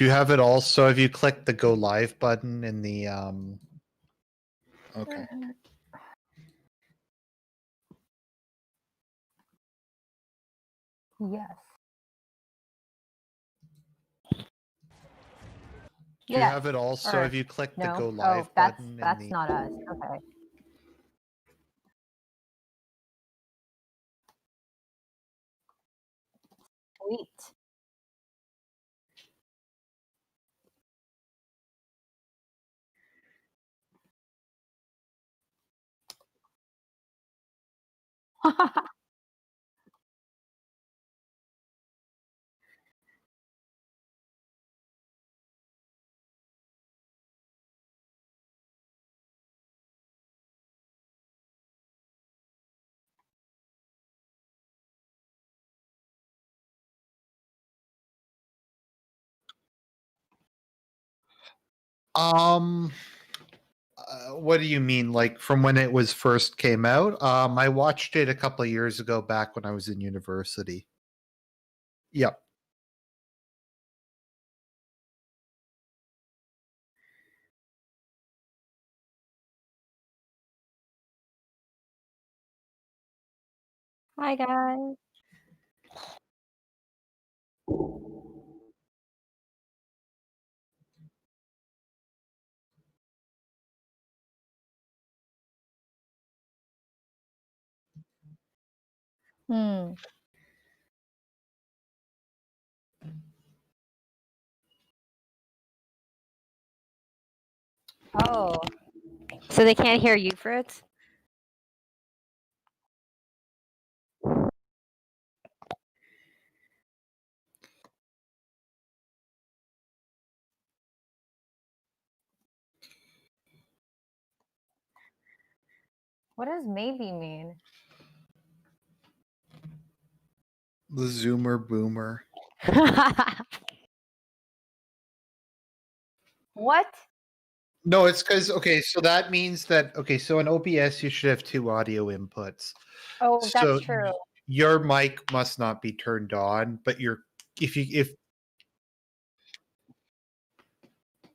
Do you have it also? Have you clicked the go live button in the Okay. Yes. Do you have it also? Have you clicked the go live button? That's not us. Okay. Sweet. What do you mean? Like from when it was first came out? I watched it a couple of years ago, back when I was in university. Yep. Hi guys. Hmm. Oh. So they can't hear you, Fritz? What does maybe mean? The Zoomer Boomer. What? No, it's because so that means that so in OBS you should have two audio inputs. Oh, that's true. Your mic must not be turned on, but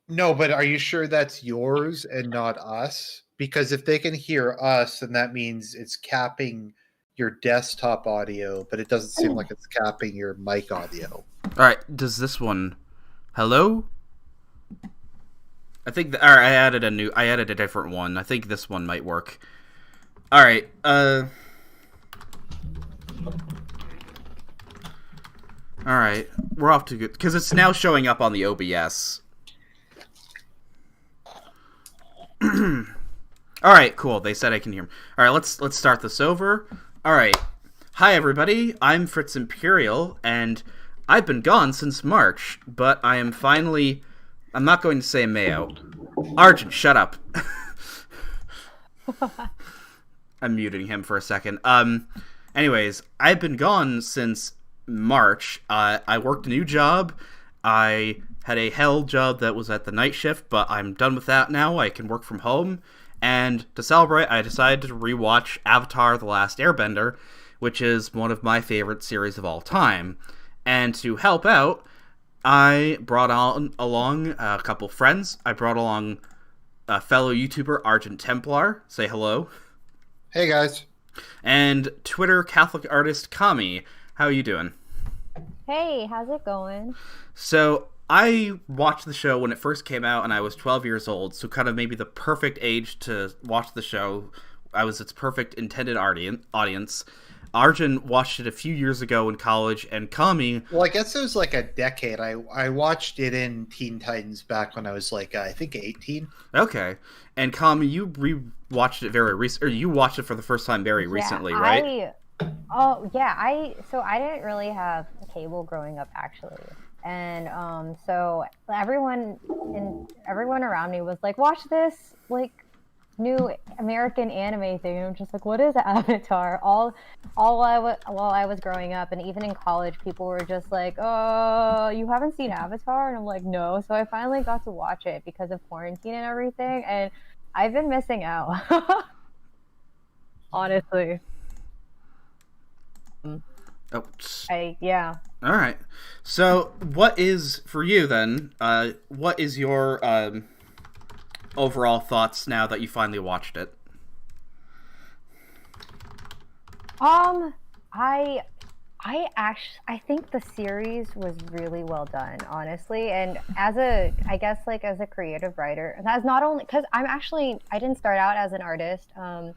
no, but are you sure that's yours and not us? Because if they can hear us, then that means it's capping your desktop audio, but it doesn't seem like it's capping your mic audio. All right, does this one? Hello? I think all right, I added a different one. I think this one might work. All right. All right. We're off to good because it's now showing up on the OBS. All right, cool. They said I can hear them. All right, let's start this over. All right. Hi everybody. I'm Fritz Imperial and I've been gone since March, but I am finally I'm not going to say Mayo. Arjun, shut up. I'm muting him for a second. Anyways, I've been gone since March. I worked a new job. I had a hell job that was at the night shift, but I'm done with that now. I can work from home. And to celebrate, I decided to rewatch Avatar: The Last Airbender, which is one of my favorite series of all time. And to help out, I brought along a couple friends. I brought along a fellow YouTuber, Argent Templar. Say hello. Hey, guys. And Twitter Catholic artist, Kami. How are you doing? Hey, how's it going? So, I watched the show when it first came out, and I was 12 years old, so kind of maybe the perfect age to watch the show. I was its perfect intended audience. Arjun watched it a few years ago in college, and Kami... Well, I guess it was like a decade. I watched it in Teen Titans back when I was like, I think 18. Okay. And Kami, you rewatched it very recently, or you watched it for the first time very recently, right? I didn't really have cable growing up, actually. And so everyone around me was like, watch this, like, new American anime thing. And I'm just like, what is Avatar? All while I was growing up, and even in college, people were just like, oh, you haven't seen Avatar? And I'm like, no. So I finally got to watch it because of quarantine and everything, and I've been missing out. Honestly. Oh, Yeah. all right. So, what is for you then? What is your overall thoughts now that you finally watched it? I I think the series was really well done, honestly. And I guess like as a creative writer, and that's not only because I didn't start out as an artist. I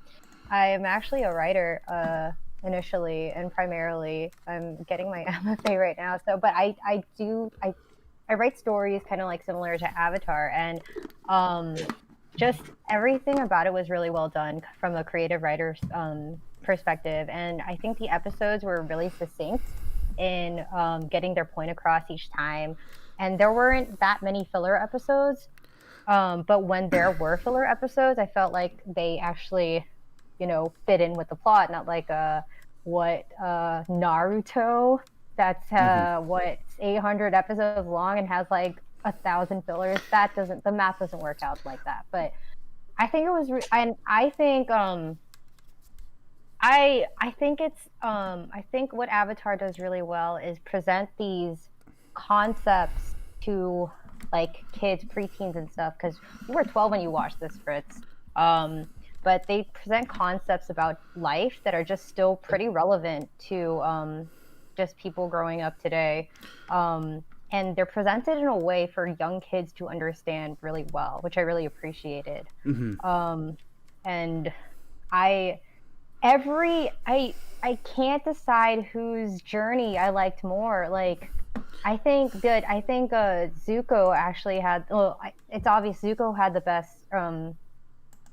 am actually a writer, initially and primarily. I'm getting my MFA right now. So, but I write stories kind of like similar to Avatar, and just everything about it was really well done from a creative writer's perspective. And I think the episodes were really succinct in getting their point across each time. And there weren't that many filler episodes. But when there were filler episodes, I felt like they actually, fit in with the plot, not like what Naruto, that's what 800 episodes long and has like 1,000 fillers. The math doesn't work out like that. But I think it was, and I think I think what Avatar does really well is present these concepts to like kids, preteens, and stuff. Because you were 12 when you watched this, Fritz. But they present concepts about life that are just still pretty relevant to just people growing up today. And they're presented in a way for young kids to understand really well, which I really appreciated. Mm-hmm. And I can't decide whose journey I liked more. Like, I think Zuko actually had. Well, it's obvious Zuko had the best,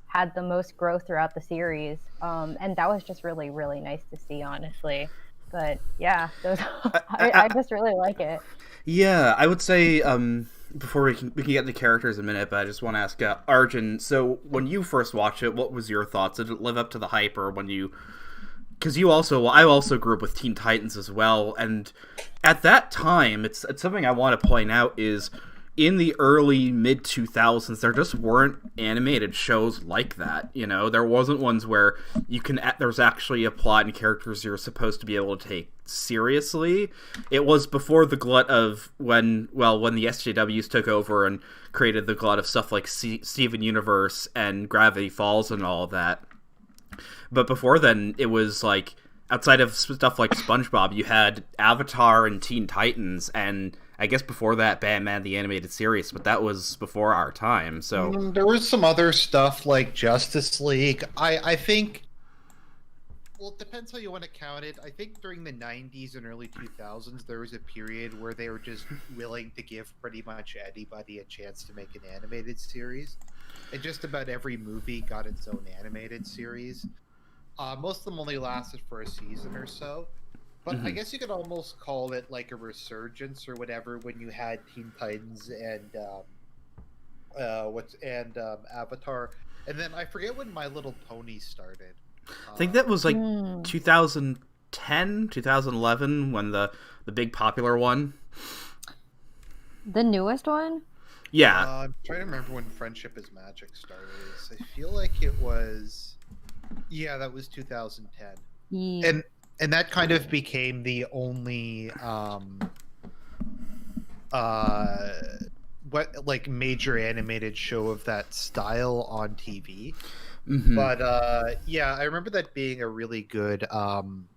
had the most growth throughout the series, and that was just really, really nice to see, honestly. But yeah, I just really like it. Yeah, I would say before we can get into characters in a minute, but I just want to ask Arjun. So when you first watched it, what was your thoughts? Did it live up to the hype, or when you? Because I also grew up with Teen Titans as well, and at that time, it's something I want to point out is in the early mid 2000s, there just weren't animated shows like that. There wasn't ones where there's actually a plot and characters you're supposed to be able to take seriously. It was before the glut of when the SJWs took over and created the glut of stuff like Steven Universe and Gravity Falls and all of that. But before then, it was like outside of stuff like SpongeBob, you had Avatar and Teen Titans, and I guess before that, Batman the Animated Series, but that was before our time. So there was some other stuff like Justice League. I think, well, it depends how you want to count it. I think during the 90s and early 2000s, there was a period where they were just willing to give pretty much anybody a chance to make an animated series. And just about every movie got its own animated series. Most of them only lasted for a season or so. But I guess you could almost call it like a resurgence or whatever when you had Teen Titans and Avatar, and then I forget when My Little Pony started. I think that was like 2010, 2011 when the big popular one. The newest one? Yeah. I'm trying to remember when Friendship is Magic started. I feel like it was, that was 2010. Yeah. And that kind of became the only major animated show of that style on TV. Mm-hmm. But I remember that being a really good time.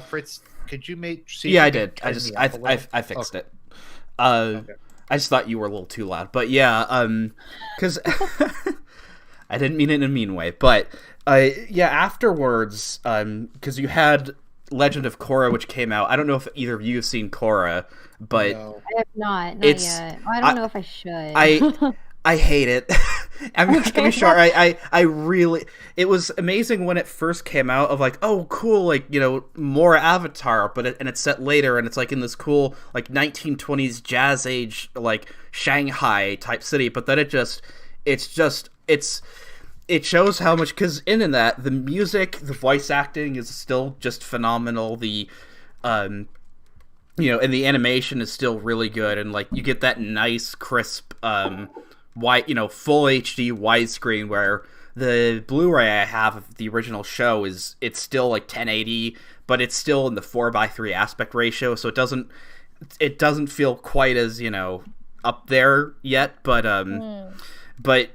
Fritz, could you see? Yeah, I did. I fixed it. Okay. I just thought you were a little too loud, but yeah, because I didn't mean it in a mean way, but. Afterwards, because you had Legend of Korra, which came out. I don't know if either of you have seen Korra, but no. I have not yet. I don't know if I should. I hate it. I'm just gonna be sure. I really. It was amazing when it first came out. Of like, oh, cool, like more Avatar, but it's set later, and it's like in this cool like 1920s jazz age like Shanghai type city. But then it shows how much, because in that the music, the voice acting is still just phenomenal. The and the animation is still really good, and like you get that nice crisp white full HD widescreen where the Blu-ray I have of the original show it's still like 1080, but it's still in the 4:3 aspect ratio, so it doesn't feel quite as, up there yet, but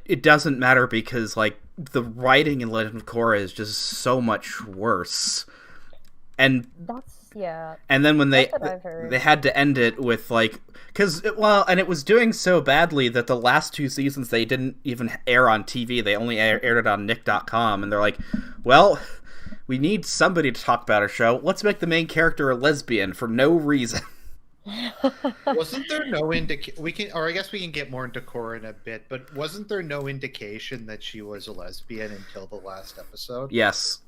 it doesn't matter because like the writing in Legend of Korra is just so much worse. And and then when they had to end it with like, and it was doing so badly that the last 2 seasons they didn't even air on TV. They only aired it on Nick.com, and they're like, well, we need somebody to talk about our show. Let's make the main character a lesbian for no reason. Wasn't there no indication? I guess we can get more into Korra in a bit, but wasn't there no indication that she was a lesbian until the last episode? Yes.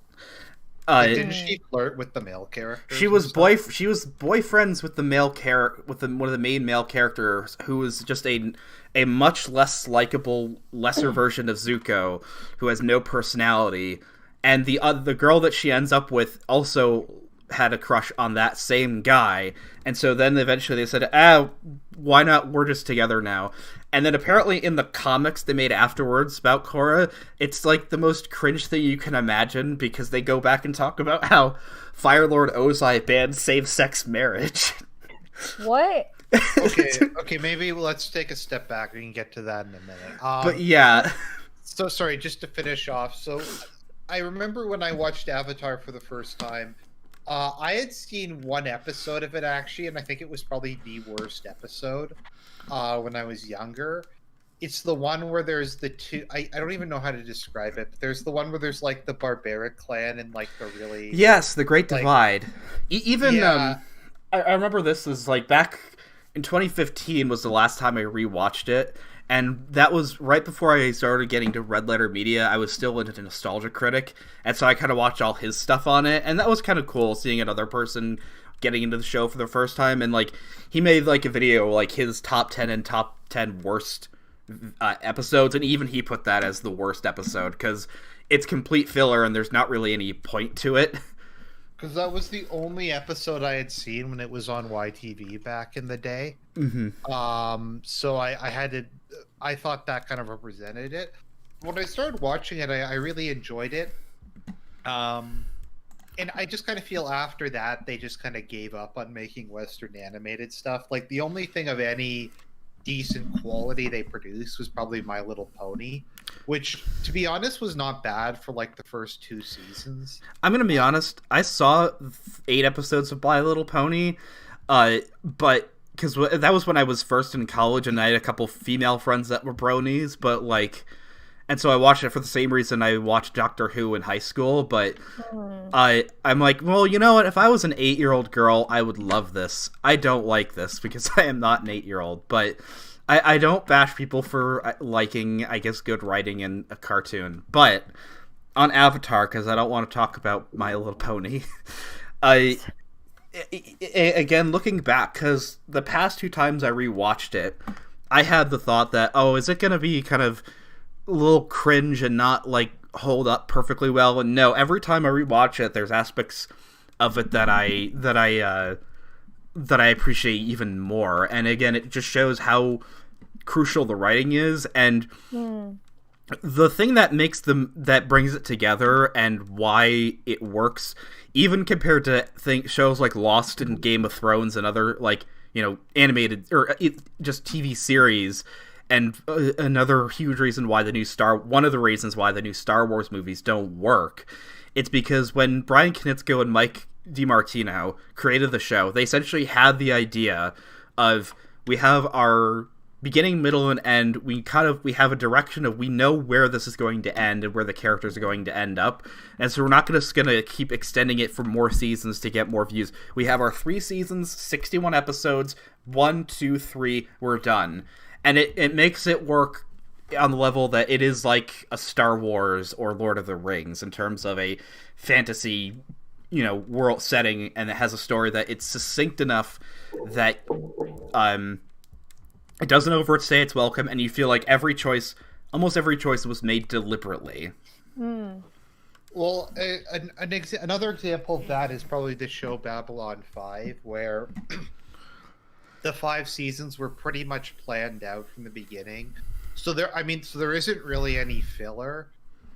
Didn't she flirt with the male character? She was boyfriends with the male one of the main male characters, who was just a much less likable, lesser version of Zuko, who has no personality. And the girl that she ends up with also had a crush on that same guy. And so then eventually they said, why not? We're just together now. And then apparently in the comics they made afterwards about Korra, it's like the most cringe thing you can imagine, because they go back and talk about how Fire Lord Ozai banned same-sex marriage. What? Okay, maybe let's take a step back. We can get to that in a minute. But yeah. So sorry, just to finish off. So I remember when I watched Avatar for the first time, I had seen one episode of it actually, and I think it was probably the worst episode when I was younger. It's the one where there's the two. I don't even know how to describe it, but there's the one where there's like the barbaric clan and like the really the Great Divide. I remember this was like back in 2015 was the last time I rewatched it. And that was right before I started getting to Red Letter Media. I was still into Nostalgia Critic, and so I kind of watched all his stuff on it, and that was kind of cool, seeing another person getting into the show for the first time. And like, he made like a video, like his top 10 and top 10 worst episodes, and even he put that as the worst episode, because it's complete filler, and there's not really any point to it. Because that was the only episode I had seen when it was on YTV back in the day. Mm-hmm. So I had to. I thought that kind of represented it. When I started watching it, I really enjoyed it. And I just kind of feel after that they just kind of gave up on making Western animated stuff. Like the only thing of any decent quality they produced was probably My Little Pony, which, to be honest, was not bad for like the first 2 seasons. I'm gonna be honest, I saw 8 episodes of My Little Pony, but because that was when I was first in college, and I had a couple female friends that were bronies, but like, and so I watched it for the same reason I watched Doctor Who in high school. But I'm like, well, you know what? If I was an 8-year-old girl, I would love this. I don't like this because I am not an 8-year-old, but I don't bash people for liking, I guess, good writing in a cartoon. But on Avatar, because I don't want to talk about My Little Pony, again, looking back, because the past 2 times I rewatched it, I had the thought that, is it going to be kind of a little cringe and not like hold up perfectly well? And no, every time I rewatch it, there's aspects of it that I appreciate even more. And again, it just shows how crucial the writing is, and the thing that that brings it together and why it works, even compared to shows like Lost and Game of Thrones and other, like, animated or just TV series. And another huge reason why one of the reasons why the new Star Wars movies don't work, it's because when Bryan Knitsko and Mike DiMartino created the show, they essentially had the idea of, we have our beginning, middle, and end. We have a direction of, we know where this is going to end and where the characters are going to end up, and so we're not just gonna keep extending it for more seasons to get more views. We have our 3 seasons, 61 episodes, 1, 2, 3, we're done. And it makes it work on the level that it is like a Star Wars or Lord of the Rings in terms of a fantasy, world setting, and it has a story that it's succinct enough that it doesn't overstay its welcome, and you feel like almost every choice was made deliberately. Well, another example of that is probably the show Babylon 5, where the 5 seasons were pretty much planned out from the beginning. So there isn't really any filler.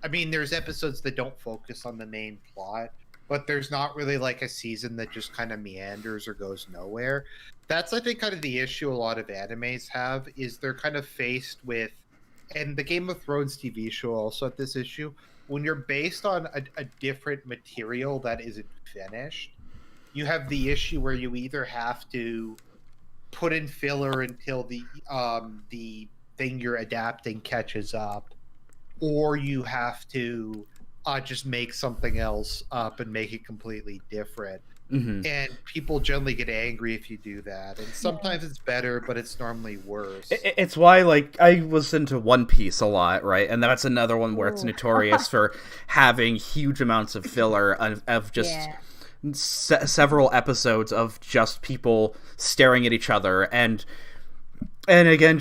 I mean, there's episodes that don't focus on the main plot, but there's not really like a season that just kind of meanders or goes nowhere. That's, I think, kind of the issue a lot of animes have, is they're kind of faced with, and the Game of Thrones TV show also had this issue, when you're based on a different material that isn't finished, you have the issue where you either have to put in filler until the thing you're adapting catches up, or you have to just make something else up and make it completely different. Mm-hmm. And people generally get angry if you do that. And sometimes it's better, but it's normally worse. It's why, like, I was into One Piece a lot, right? And that's another one where it's notorious for having huge amounts of filler of just several episodes of just people staring at each other. And again,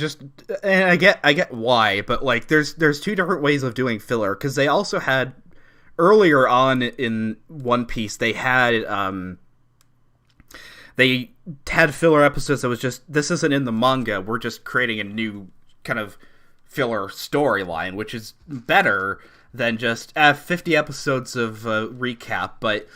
I get why, but like, there's two different ways of doing filler, because they also had earlier on in One Piece, they had filler episodes that was just, this isn't in the manga, we're just creating a new kind of filler storyline, which is better than just 50 episodes of recap. But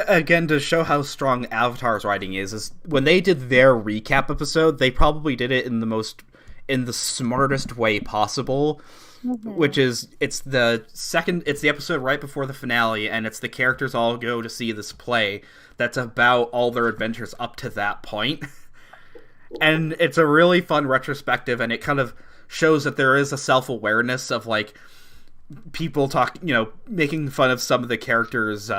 again, to show how strong Avatar's writing is when they did their recap episode, they probably did it in the smartest way possible. Mm-hmm. Which is, it's the episode right before the finale, and it's the characters all go to see this play that's about all their adventures up to that point. And it's a really fun retrospective, and it kind of shows that there is a self-awareness of, like, people making fun of some of the characters'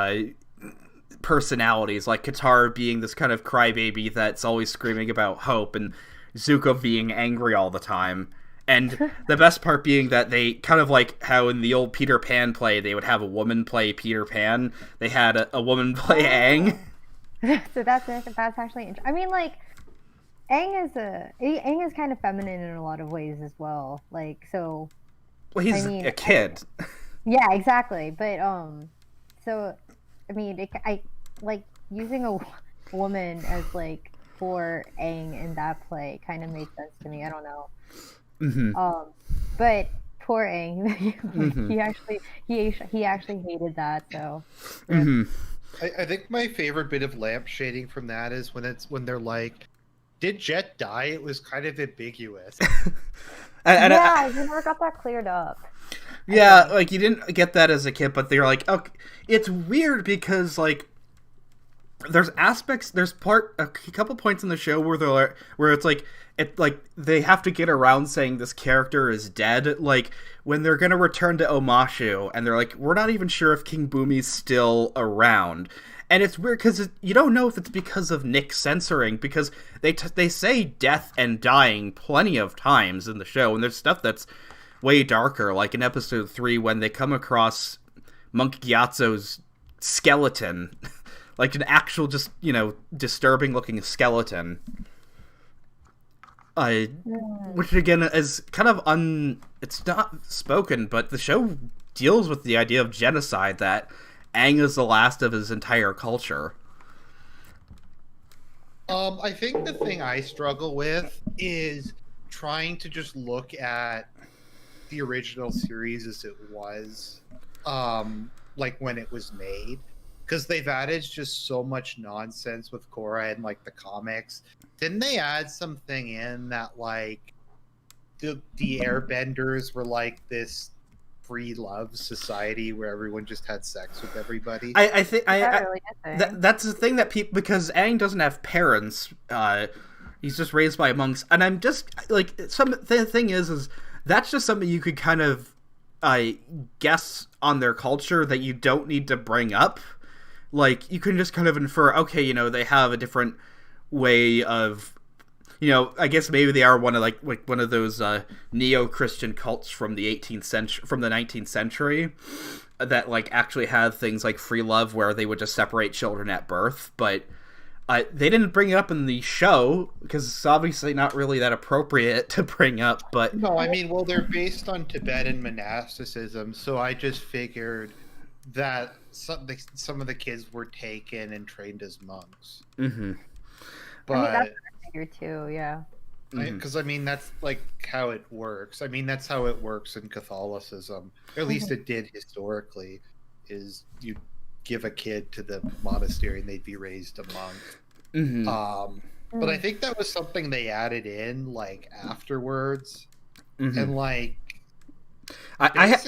personalities, like Katara being this kind of crybaby that's always screaming about hope, and Zuko being angry all the time. And the best part being that they kind of, like how in the old Peter Pan play, they would have a woman play Peter Pan. They had a woman play Aang. So that's actually interesting. I mean, like, Aang is kind of feminine in a lot of ways as well. Like, so. Well, he's a kid. Yeah, exactly. But so I mean, I like using a woman as, like, for Aang in that play kind of made sense to me. I don't know. Mm-hmm. But poor Aang, mm-hmm. he actually hated that. So mm-hmm. I think my favorite bit of lampshading from that is when they're like, "Did Jet die?" It was kind of ambiguous. You never got that cleared up. Yeah, like, you didn't get that as a kid, but they're like, okay, it's weird because, like, there's a couple points in the show where it's like, they have to get around saying this character is dead, like when they're gonna return to Omashu, and they're like, we're not even sure if King Bumi's still around. And it's weird because you don't know if it's because of Nick censoring, because they say death and dying plenty of times in the show, and there's stuff that's way darker, like in episode 3 when they come across Monk Gyatso's skeleton. Like an actual, just, disturbing looking skeleton. Which again is kind of it's not spoken, but the show deals with the idea of genocide, that Aang is the last of his entire culture. I think the thing I struggle with is trying to just look at the original series as it was, like when it was made. Because they've added just so much nonsense with Korra and, like, the comics. Didn't they add something in that, like, the Airbenders were, like, this free love society where everyone just had sex with everybody? I think that's the thing that people, because Aang doesn't have parents. He's just raised by monks, and I'm just like, the thing is that's just something you could kind of guess on their culture that you don't need to bring up. Like, you can just kind of infer, okay, they have a different way of, I guess maybe they are one of those neo-Christian cults from the 18th century, from the 19th century, that, like, actually had things like free love where they would just separate children at birth. But they didn't bring it up in the show because it's obviously not really that appropriate to bring up. But no, I mean, well, they're based on Tibetan monasticism, so I just figured that some of the kids were taken and trained as monks. Mm-hmm. But I mean, that's what I figured too. Yeah. Because I mean, that's like how it works. I mean, that's how it works in Catholicism. Or at least it did historically. Is you give a kid to the monastery and they'd be raised a monk. But I think that was something they added in like afterwards, and like I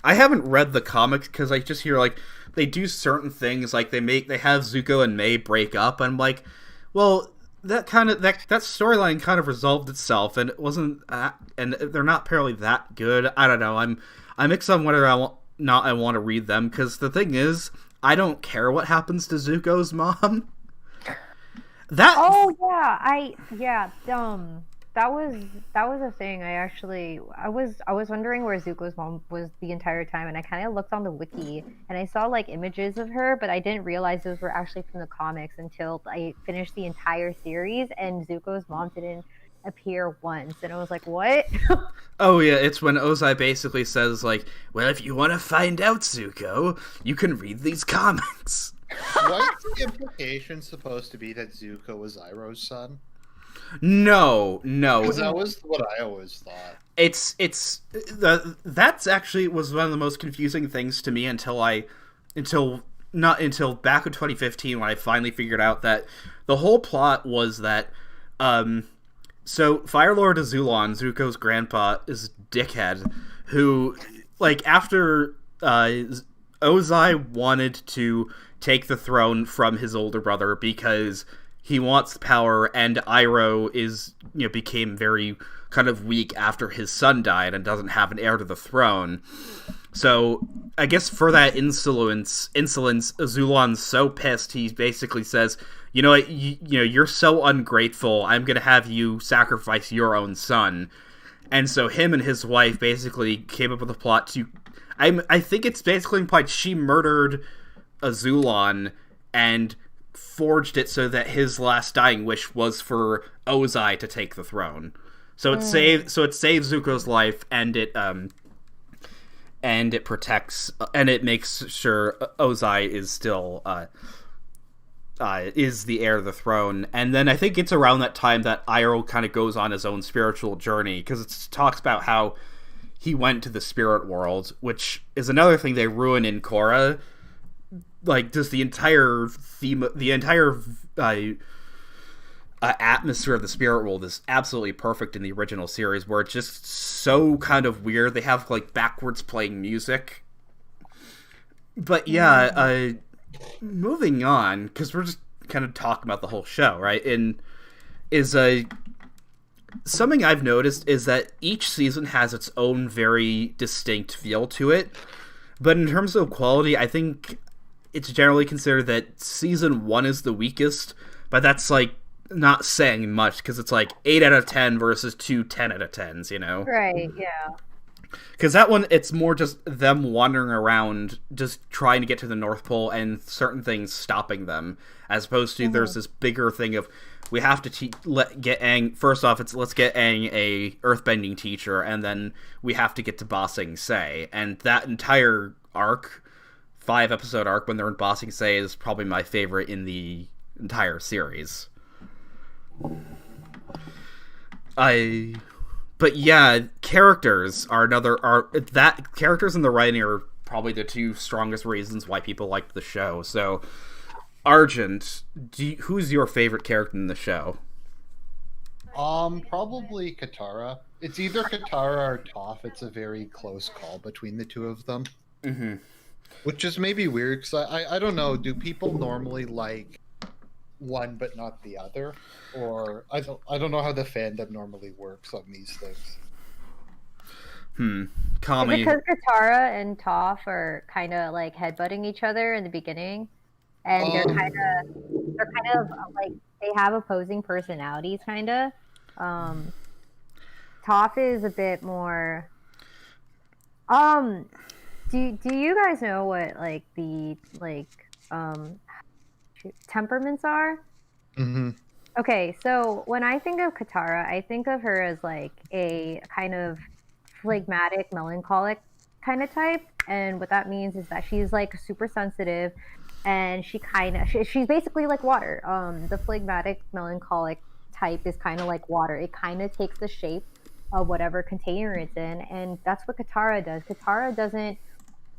haven't read the comics because I just hear like they do certain things, like they have Zuko and May break up, and I'm like, well, that storyline kind of resolved itself, and it wasn't, and they're not apparently that good. I don't know. I'm mixed on whether I want to read them, because the thing is, I don't care what happens to Zuko's mom. That was a thing. I was wondering where Zuko's mom was the entire time, and I kind of looked on the wiki and I saw like images of her, but I didn't realize those were actually from the comics until I finished the entire series, and Zuko's mom didn't appear once, and I was like, what? Oh yeah, it's when Ozai basically says like, well, if you want to find out, Zuko, you can read these comics. What's the implication supposed to be that Zuko was Iroh's son? No. Because that was what I always thought. That's actually was one of the most confusing things to me until back in 2015 when I finally figured out that the whole plot was that so Fire Lord Azula, Zuko's grandpa, is a dickhead who, like, after Ozai wanted to take the throne from his older brother because he wants the power, and Iroh became very kind of weak after his son died and doesn't have an heir to the throne. So I guess for that insolence, Azulan's so pissed he basically says, you know what, you're so ungrateful, I'm gonna have you sacrifice your own son. And so him and his wife basically came up with a plot to, I think it's basically implied she murdered Azulan and forged it so that his last dying wish was for Ozai to take the throne. So it saves Zuko's life, and it protects, and it makes sure Ozai is still is the heir to the throne. And then I think it's around that time that Iroh kind of goes on his own spiritual journey, because it talks about how he went to the spirit world, which is another thing they ruin in Korra. Like, just the entire theme, the entire atmosphere of the spirit world is absolutely perfect in the original series, where it's just so kind of weird. They have like backwards playing music. But yeah, moving on, because we're just kind of talking about the whole show, right? Something I've noticed is that each season has its own very distinct feel to it. But in terms of quality, I think it's generally considered that season 1 is the weakest, but that's like not saying much, because it's like 8 out of 10 versus 2 10 out of 10s, you know? Right, yeah. Because that one, it's more just them wandering around, just trying to get to the North Pole and certain things stopping them, as opposed to there's this bigger thing of, we have to get Aang, first off, let's get Aang a earthbending teacher, and then we have to get to Ba Sing Se. And that entire arc, 5-episode arc when they're in Ba Sing Se, is probably my favorite in the entire series. But yeah, characters and the writing are probably the two strongest reasons why people liked the show. So, Argent, who's your favorite character in the show? Probably Katara. It's either Katara or Toph. It's a very close call between the two of them. Mm-hmm. Which is maybe weird, because I don't know, do people normally like one but not the other? Or I don't know how the fandom normally works on these things. Kami. Because Katara and Toph are kind of like headbutting each other in the beginning, and they're kind of like, they have opposing personalities, kind of. Toph is a bit more. Do you guys know what like the temperaments are? Mm-hmm. Okay, so when I think of Katara, I think of her as like a kind of phlegmatic, melancholic kind of type, and what that means is that she's like super sensitive, and she's basically like water. The phlegmatic, melancholic type is kind of like water. It kind of takes the shape of whatever container it's in, and that's what Katara does.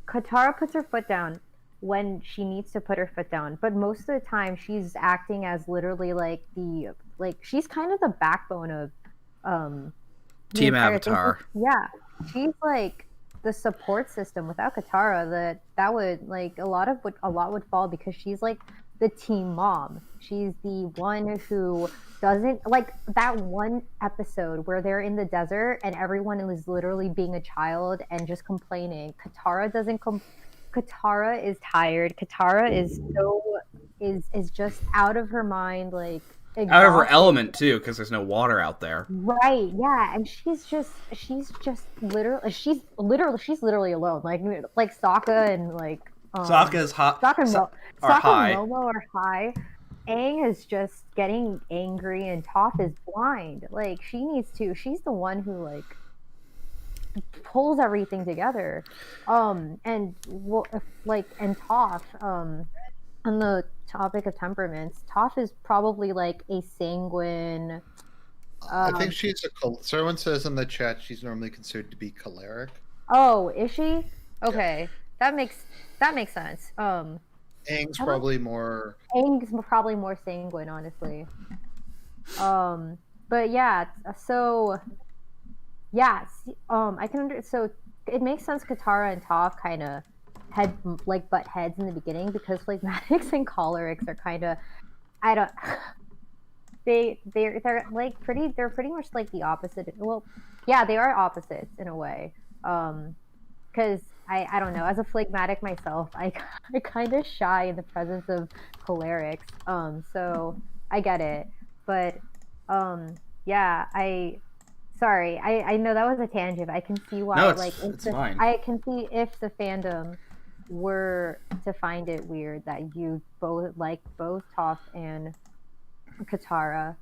Katara puts her foot down when she needs to put her foot down, but most of the time she's acting as literally like she's kind of the backbone of Team Avatar. Yeah, she's like the support system. Without Katara, that would like a lot would fall, because she's like the team mom. She's the one who doesn't like that one episode where they're in the desert and everyone is literally being a child and just complaining. Katara is tired. Katara is just out of her mind, like exhausted. Out of her element too, because there's no water out there. Right? Yeah, and she's literally alone. Like Sokka and like Sokka's hot. Sokka and high. Momo are high. Aang is just getting angry, and Toph is blind. Like she's the one who like pulls everything together. And Toph, on the topic of temperaments, Toph is probably like a sanguine. I think she's someone says in the chat she's normally considered to be choleric. Oh, is she? Okay, that makes sense. Aang's probably more sanguine, honestly. But yeah, so yeah, I can so it makes sense Katara and Toph kind of had like butt heads in the beginning, because phlegmatics and cholerics are kind of they're like pretty much like the opposite. Well, yeah, they are opposites in a way. Because I don't know, as a phlegmatic myself, I kind of shy in the presence of cholerics. So I get it, but yeah, Sorry, I know that was a tangent. I can see why. No, it's fine. I can see if the fandom were to find it weird that you both like both Toph and Katara.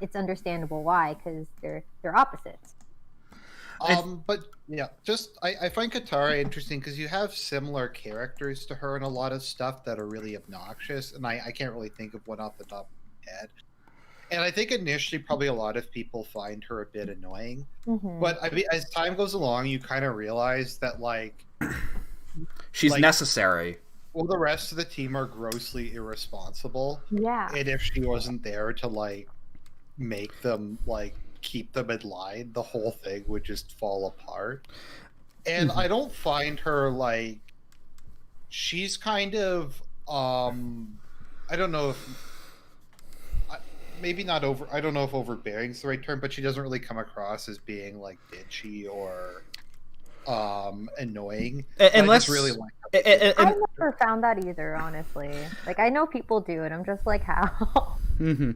It's understandable why, because they're opposites. But yeah, I find Katara interesting because you have similar characters to her in a lot of stuff that are really obnoxious, and I can't really think of one off the top of my head. And I think initially probably a lot of people find her a bit annoying. Mm-hmm. But I mean, as time goes along, you kind of realize that like she's necessary. Well, the rest of the team are grossly irresponsible. Yeah. And if she wasn't there to like make them like keep them in line, the whole thing would just fall apart. And I don't find her like she's kind of I don't know if maybe not over. I don't know if overbearing is the right term, but she doesn't really come across as being like bitchy or annoying. Unless really like. I never found that either, honestly. Like I know people do, and I'm just like, how? Mm-hmm.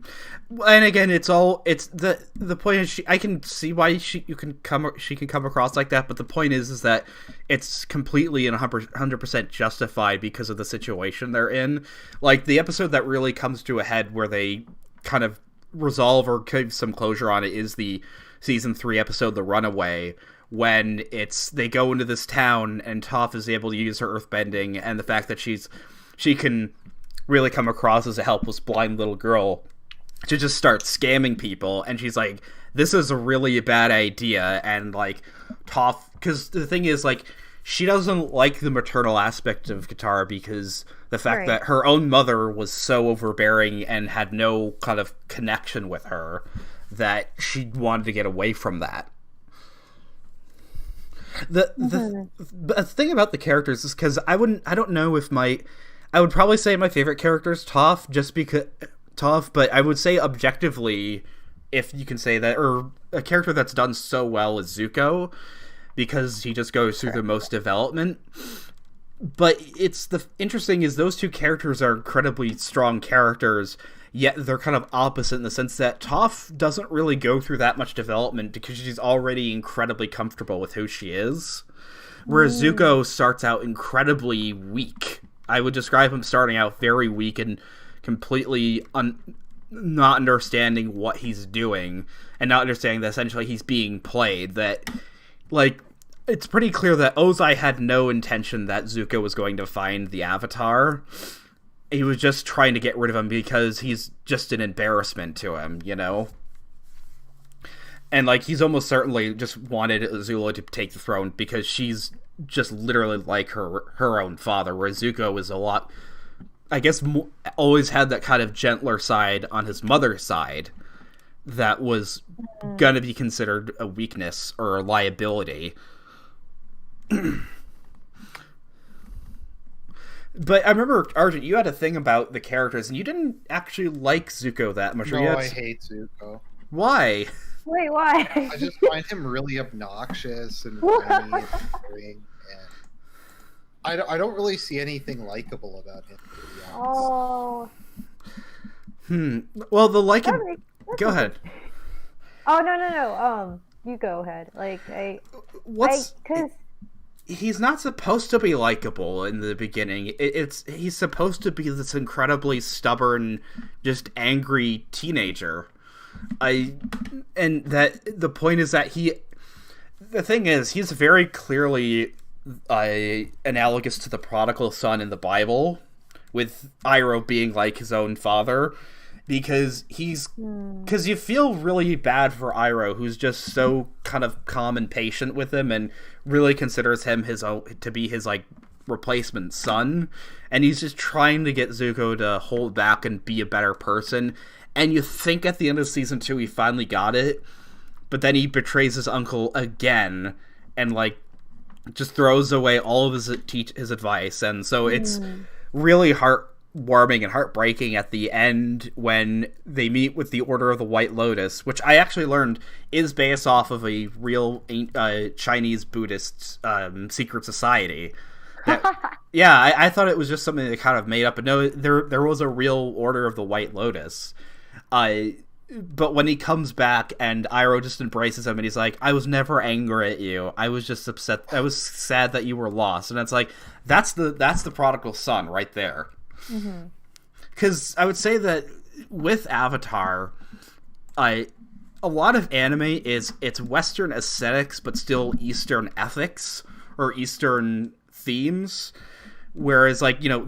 And again, it's the point is I can see why she can come across like that, but the point is that it's completely and 100% justified because of the situation they're in. Like the episode that really comes to a head where they kind of resolve or give some closure on it is the season 3 episode The Runaway, when they go into this town and Toph is able to use her earthbending, and the fact that she can really come across as a helpless blind little girl to just start scamming people, and she's like, this is a really bad idea. And like Toph, because the thing is like she doesn't like the maternal aspect of Katara because the fact that her own mother was so overbearing and had no kind of connection with her that she wanted to get away from that. The thing about the characters is because I would probably say my favorite character is Toph, just because Toph, but I would say objectively, if you can say that, or a character that's done so well is Zuko, because he just goes through the most development. But interesting is those two characters are incredibly strong characters, yet they're kind of opposite in the sense that Toph doesn't really go through that much development because she's already incredibly comfortable with who she is. Whereas Zuko starts out incredibly weak. I would describe him starting out very weak and completely not understanding what he's doing, and not understanding that essentially he's being played. That, like, it's pretty clear that Ozai had no intention that Zuko was going to find the Avatar. he was just trying to get rid of him because he's just an embarrassment to him, you know? And, like, he's almost certainly just wanted Azula to take the throne because she's just literally like her own father, where Zuko is a lot, I guess, always had that kind of gentler side on his mother's side that was going to be considered a weakness or a liability. But I remember, Arjun, you had a thing about the characters, and you didn't actually like Zuko that much. No, I hate Zuko. Why? Wait, why? I just find him really obnoxious and whiny and boring, and I don't really see anything likable about him, to be honest. Oh. Well, Go ahead. Oh, no. You go ahead. Like, he's not supposed to be likable in the beginning. He's supposed to be this incredibly stubborn, just angry teenager. And that the point is that the thing is, he's very clearly analogous to the prodigal son in the Bible, with Iroh being like his own father, because you feel really bad for Iroh, who's just so kind of calm and patient with him, and really considers him to be his like replacement son, and he's just trying to get Zuko to hold back and be a better person. And you think at the end of season 2 he finally got it, but then he betrays his uncle again, and like just throws away all of his advice, and so it's really heartwarming and heartbreaking at the end when they meet with the Order of the White Lotus, which I actually learned is based off of a real Chinese Buddhist secret society. Yeah, I thought it was just something they kind of made up, but no, there was a real Order of the White Lotus. But when he comes back and Iroh just embraces him and he's like, I was never angry at you. I was just upset. I was sad that you were lost. And it's like, that's the prodigal son right there. Because I would say that with Avatar, a lot of anime it's Western aesthetics, but still Eastern ethics or Eastern themes. Whereas, like, you know,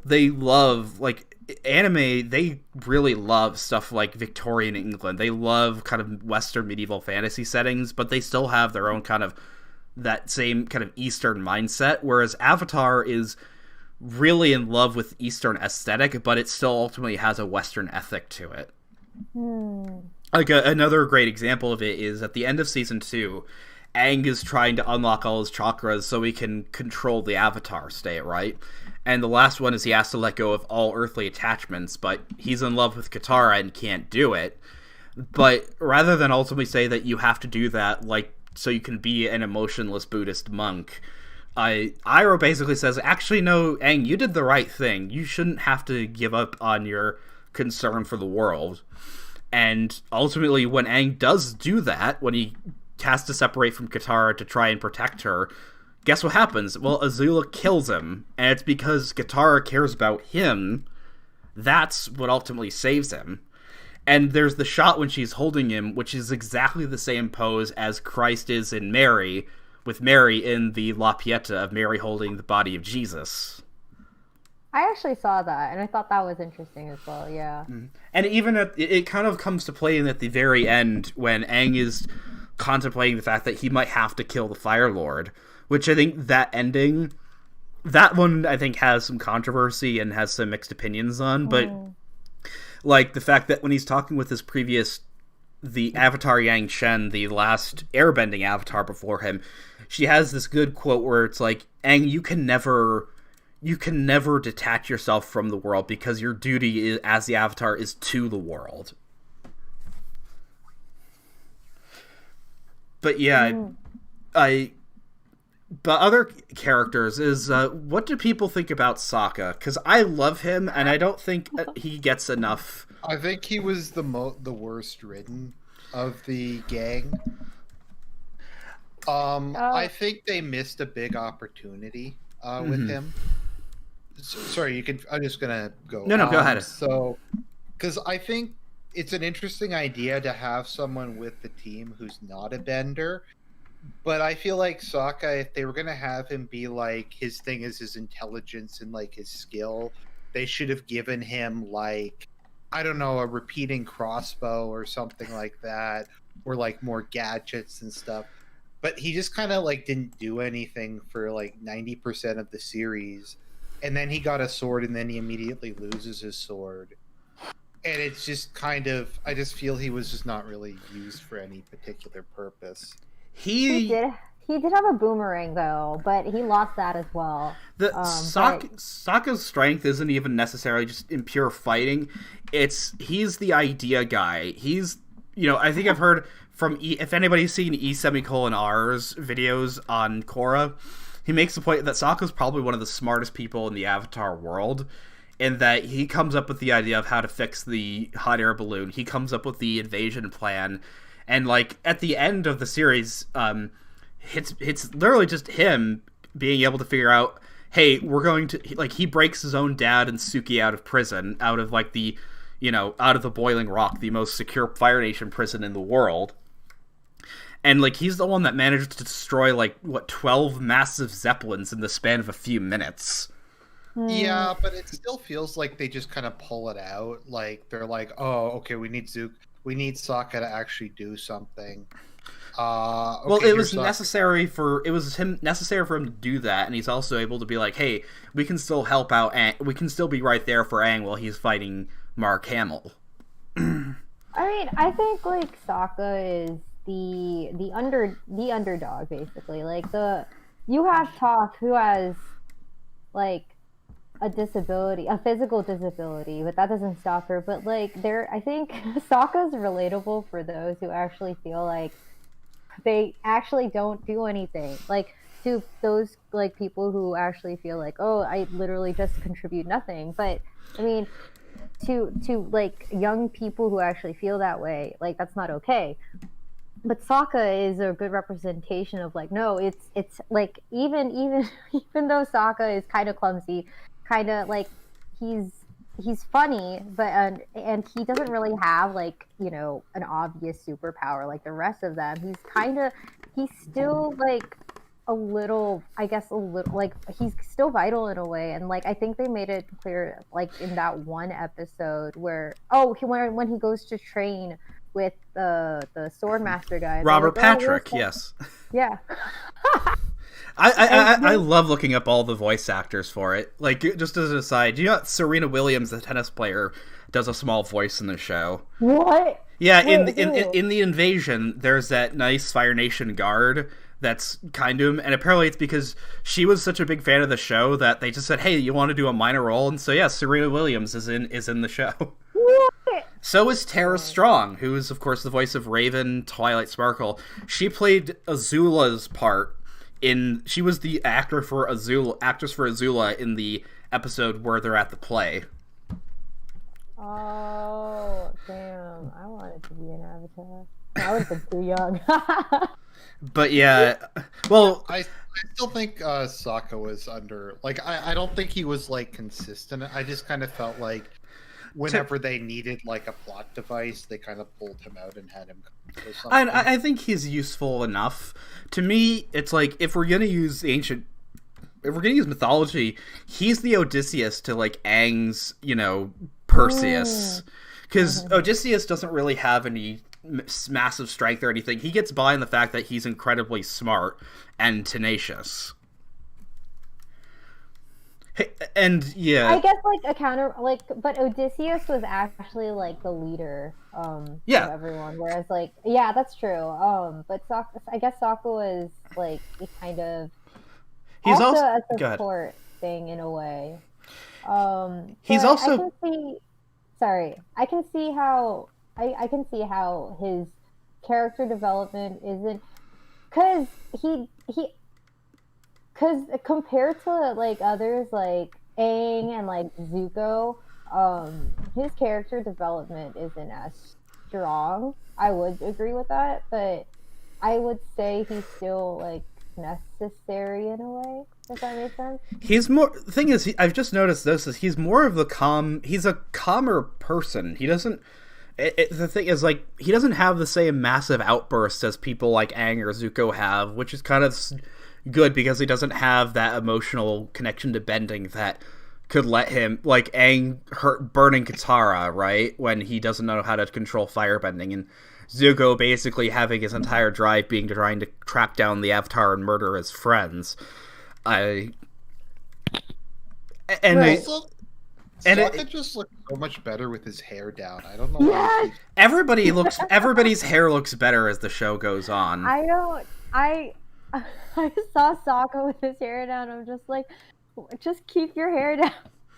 they love, like, anime, they really love stuff like Victorian England. They love kind of Western medieval fantasy settings, but they still have their own kind of, that same kind of Eastern mindset, whereas Avatar is really in love with Eastern aesthetic, but it still ultimately has a Western ethic to it. Like, another great example of it is at the end of season 2, Aang is trying to unlock all his chakras so he can control the Avatar state, right? And the last one is he has to let go of all earthly attachments, but he's in love with Katara and can't do it. But rather than ultimately say that you have to do that, like, so you can be an emotionless Buddhist monk, Iroh basically says, actually, no, Aang, you did the right thing. You shouldn't have to give up on your concern for the world. And ultimately, when Aang does do that, when he has to separate from Katara to try and protect her, guess what happens? Well, Azula kills him, and it's because Katara cares about him. That's what ultimately saves him. And there's the shot when she's holding him, which is exactly the same pose as Christ is in Mary, with Mary in the La Pieta of Mary holding the body of Jesus. I actually saw that, and I thought that was interesting as well, yeah. And even it kind of comes to play at the very end when Aang is contemplating the fact that he might have to kill the Fire Lord, which I think that ending, that one I think has some controversy and has some mixed opinions on, but like the fact that when he's talking with the Avatar Yang Shen, the last airbending avatar before him, she has this good quote where it's like, Aang, you can never detach yourself from the world because your duty as the Avatar is to the world. But yeah, but other characters is, what do people think about Sokka? Because I love him, and I don't think he gets enough. I think he was the worst written of the gang. I think they missed a big opportunity with him. Sorry, you can. I'm just gonna go. No, go ahead. So, because I think it's an interesting idea to have someone with the team who's not a bender, but I feel like Sokka, if they were gonna have him be like, his thing is his intelligence and like his skill, they should have given him like, I don't know, a repeating crossbow or something like that, or like more gadgets and stuff. But he just kind of like didn't do anything for like 90% of the series, and then he got a sword, and then he immediately loses his sword. And it's just kind of, I just feel he was just not really used for any particular purpose. He did have a boomerang though, but he lost that as well. Sokka's strength isn't even necessarily just in pure fighting. He's the idea guy. He's, I think I've heard from if anybody's seen E:'R's videos on Korra, he makes the point that Sokka's probably one of the smartest people in the Avatar world, in that he comes up with the idea of how to fix the hot air balloon. He comes up with the invasion plan, and like at the end of the series, it's literally just him being able to figure out, hey, we're going to, like, he breaks his own dad and Suki out of prison, out of like the, out of the Boiling Rock, the most secure Fire Nation prison in the world. And like he's the one that managed to destroy like 12 massive zeppelins in the span of a few minutes. Yeah, but it still feels like they just kind of pull it out. Like they're like, oh, okay, we need Sokka to actually do something. Okay, well, it was necessary for him to do that, and he's also able to be like, hey, we can still help out, we can still be right there for Aang while he's fighting Mark Hamill. I mean, I think like Sokka is the underdog basically. Like you have Toph who has like a disability, a physical disability, but that doesn't stop her. But like I think Sokka's relatable for those who actually feel like they actually don't do anything. Like to those like people who actually feel like, oh, I literally just contribute nothing. But I mean, to like young people who actually feel that way, like that's not okay. But Sokka is a good representation of like, no, it's like even though Sokka is kind of clumsy, kind of like he's funny, but and he doesn't really have like an obvious superpower like the rest of them. He's still like a little like he's still vital in a way, and like I think they made it clear like in that one episode where when he goes to train with the Swordmaster guy, Robert Patrick, yes, yeah. I love looking up all the voice actors for it. Like, just as an aside, do you know Serena Williams, the tennis player, does a small voice in the show? What? Yeah, in the invasion, there's that nice Fire Nation guard that's kind of, and apparently it's because she was such a big fan of the show that they just said, hey, you want to do a minor role? And so yeah, Serena Williams is in the show. What? So is Tara Strong, who is of course the voice of Raven, Twilight Sparkle. She played Azula's part. She was the actress for Azula in the episode where they're at the play. Oh, damn. I wanted to be an Avatar. I would have been too young. But yeah, well... I still think Sokka was under... Like, I don't think he was, like, consistent. I just kind of felt like whenever they needed, like, a plot device, they kind of pulled him out and had him come with something. I think he's useful enough. To me, it's like, if we're gonna use mythology, he's the Odysseus to, like, Aang's, Perseus. Because Odysseus doesn't really have any massive strength or anything. He gets by in the fact that he's incredibly smart and tenacious. Hey, and yeah, I guess like a counter, like, but Odysseus was actually like the leader of everyone, whereas like, yeah, that's true. But I guess Sokka was like a kind of he's also a support thing in a way. He's also I can see how I can see how his character development isn't, because because compared to like others like Aang and like Zuko, his character development isn't as strong. I would agree with that, but I would say he's still like necessary in a way. Does that make sense? He's more. The thing is, I've just noticed this is he's more of he's a calmer person. He doesn't. The thing is, like, he doesn't have the same massive outbursts as people like Aang or Zuko have, which is kind of good because he doesn't have that emotional connection to bending that could let him, like, Aang burning Katara, right, when he doesn't know how to control firebending, and Zuko basically having his entire drive being trying to track down the Avatar and murder his friends. Sokka just looks so much better with his hair down. I don't know why. Everybody's hair looks better as the show goes on. I saw Sokka with his hair down. I'm just like, just keep your hair down.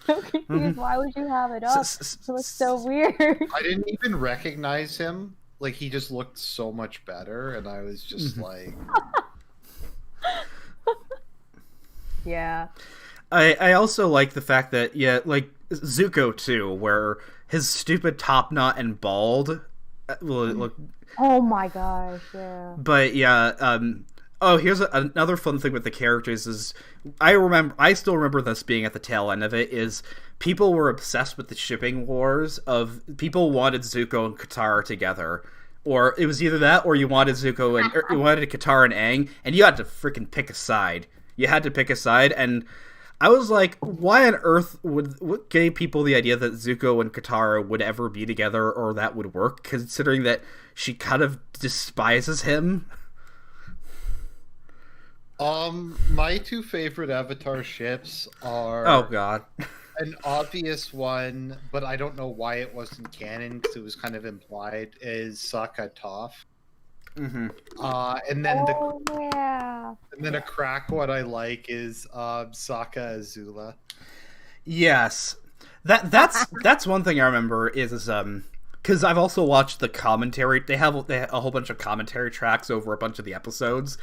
I'm confused. Mm-hmm. Why would you have it up? It looks so weird. I didn't even recognize him. Like, he just looked so much better, and I was just like... Yeah. I also like the fact that, like, Zuko, too, where his stupid top knot and bald... look... Oh my gosh, yeah. But, yeah, here's another fun thing with the characters is... I still remember this being at the tail end of it, is people were obsessed with the shipping wars of... People wanted Zuko and Katara together. Or it was either that, or you wanted Zuko and... you wanted Katara and Aang, and you had to freaking pick a side. You had to pick a side, and I was like, why on earth what gave people the idea that Zuko and Katara would ever be together, or that would work, considering that she kind of despises him? My two favorite Avatar ships are... Oh, God. An obvious one, but I don't know why it wasn't canon, because it was kind of implied, is Sokka Toph. Mm-hmm. And then a crack one I like is Sokka Azula. Yes. That's one thing I remember is because I've also watched the commentary. They have a whole bunch of commentary tracks over a bunch of the episodes.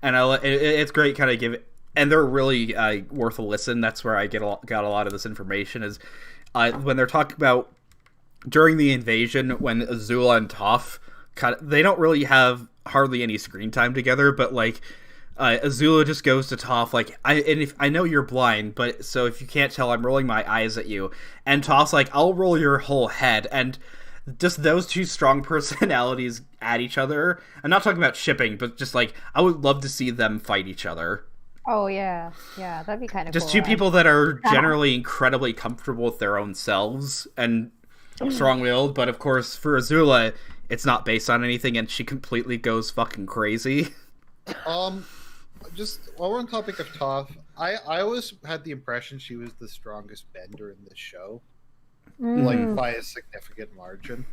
And it's great, kind of give it, and they're really worth a listen. That's where I got a lot of this information. Is when they're talking about during the invasion when Azula and Toph, they don't really have hardly any screen time together. But like Azula just goes to Toph like, I know you're blind, but so if you can't tell, I'm rolling my eyes at you. And Toph's like, I'll roll your whole head. And just those two strong personalities at each other. I'm not talking about shipping, but just like, I would love to see them fight each other. Oh, yeah. Yeah, that'd be kind of just cool. Two people that are generally incredibly comfortable with their own selves and strong-willed, but of course, for Azula, it's not based on anything, and she completely goes fucking crazy. Just while we're on topic of Toph, I always had the impression she was the strongest bender in this show. Like, by a significant margin.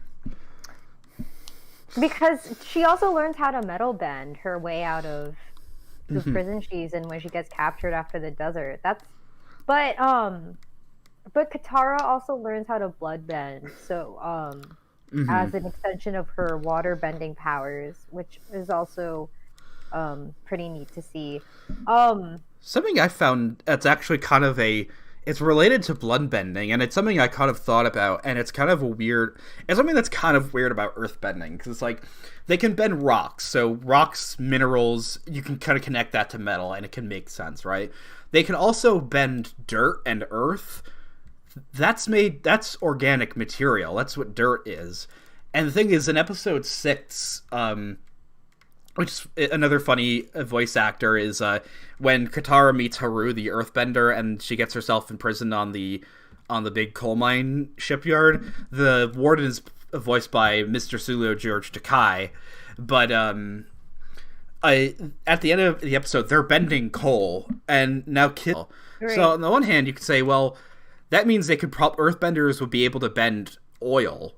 Because she also learns how to metal bend her way out of the prison she's in when she gets captured after the desert. But Katara also learns how to blood bend, so as an extension of her water bending powers, which is also pretty neat to see. Something I found that's actually kind of it's related to bloodbending, and it's something I kind of thought about, and it's kind of it's something that's kind of weird about earthbending, because it's like, they can bend rocks, so rocks, minerals, you can kind of connect that to metal, and it can make sense, right? They can also bend dirt and earth. That's organic material, that's what dirt is. And the thing is, in episode 6, which is another funny voice actor, is when Katara meets Haru, the earthbender, and she gets herself imprisoned on the big coal mine shipyard. The warden is voiced by Mr. Sulu George Takei, but at the end of the episode, they're bending coal and now kill. Right. So on the one hand, you could say, well, that means earthbenders would be able to bend oil,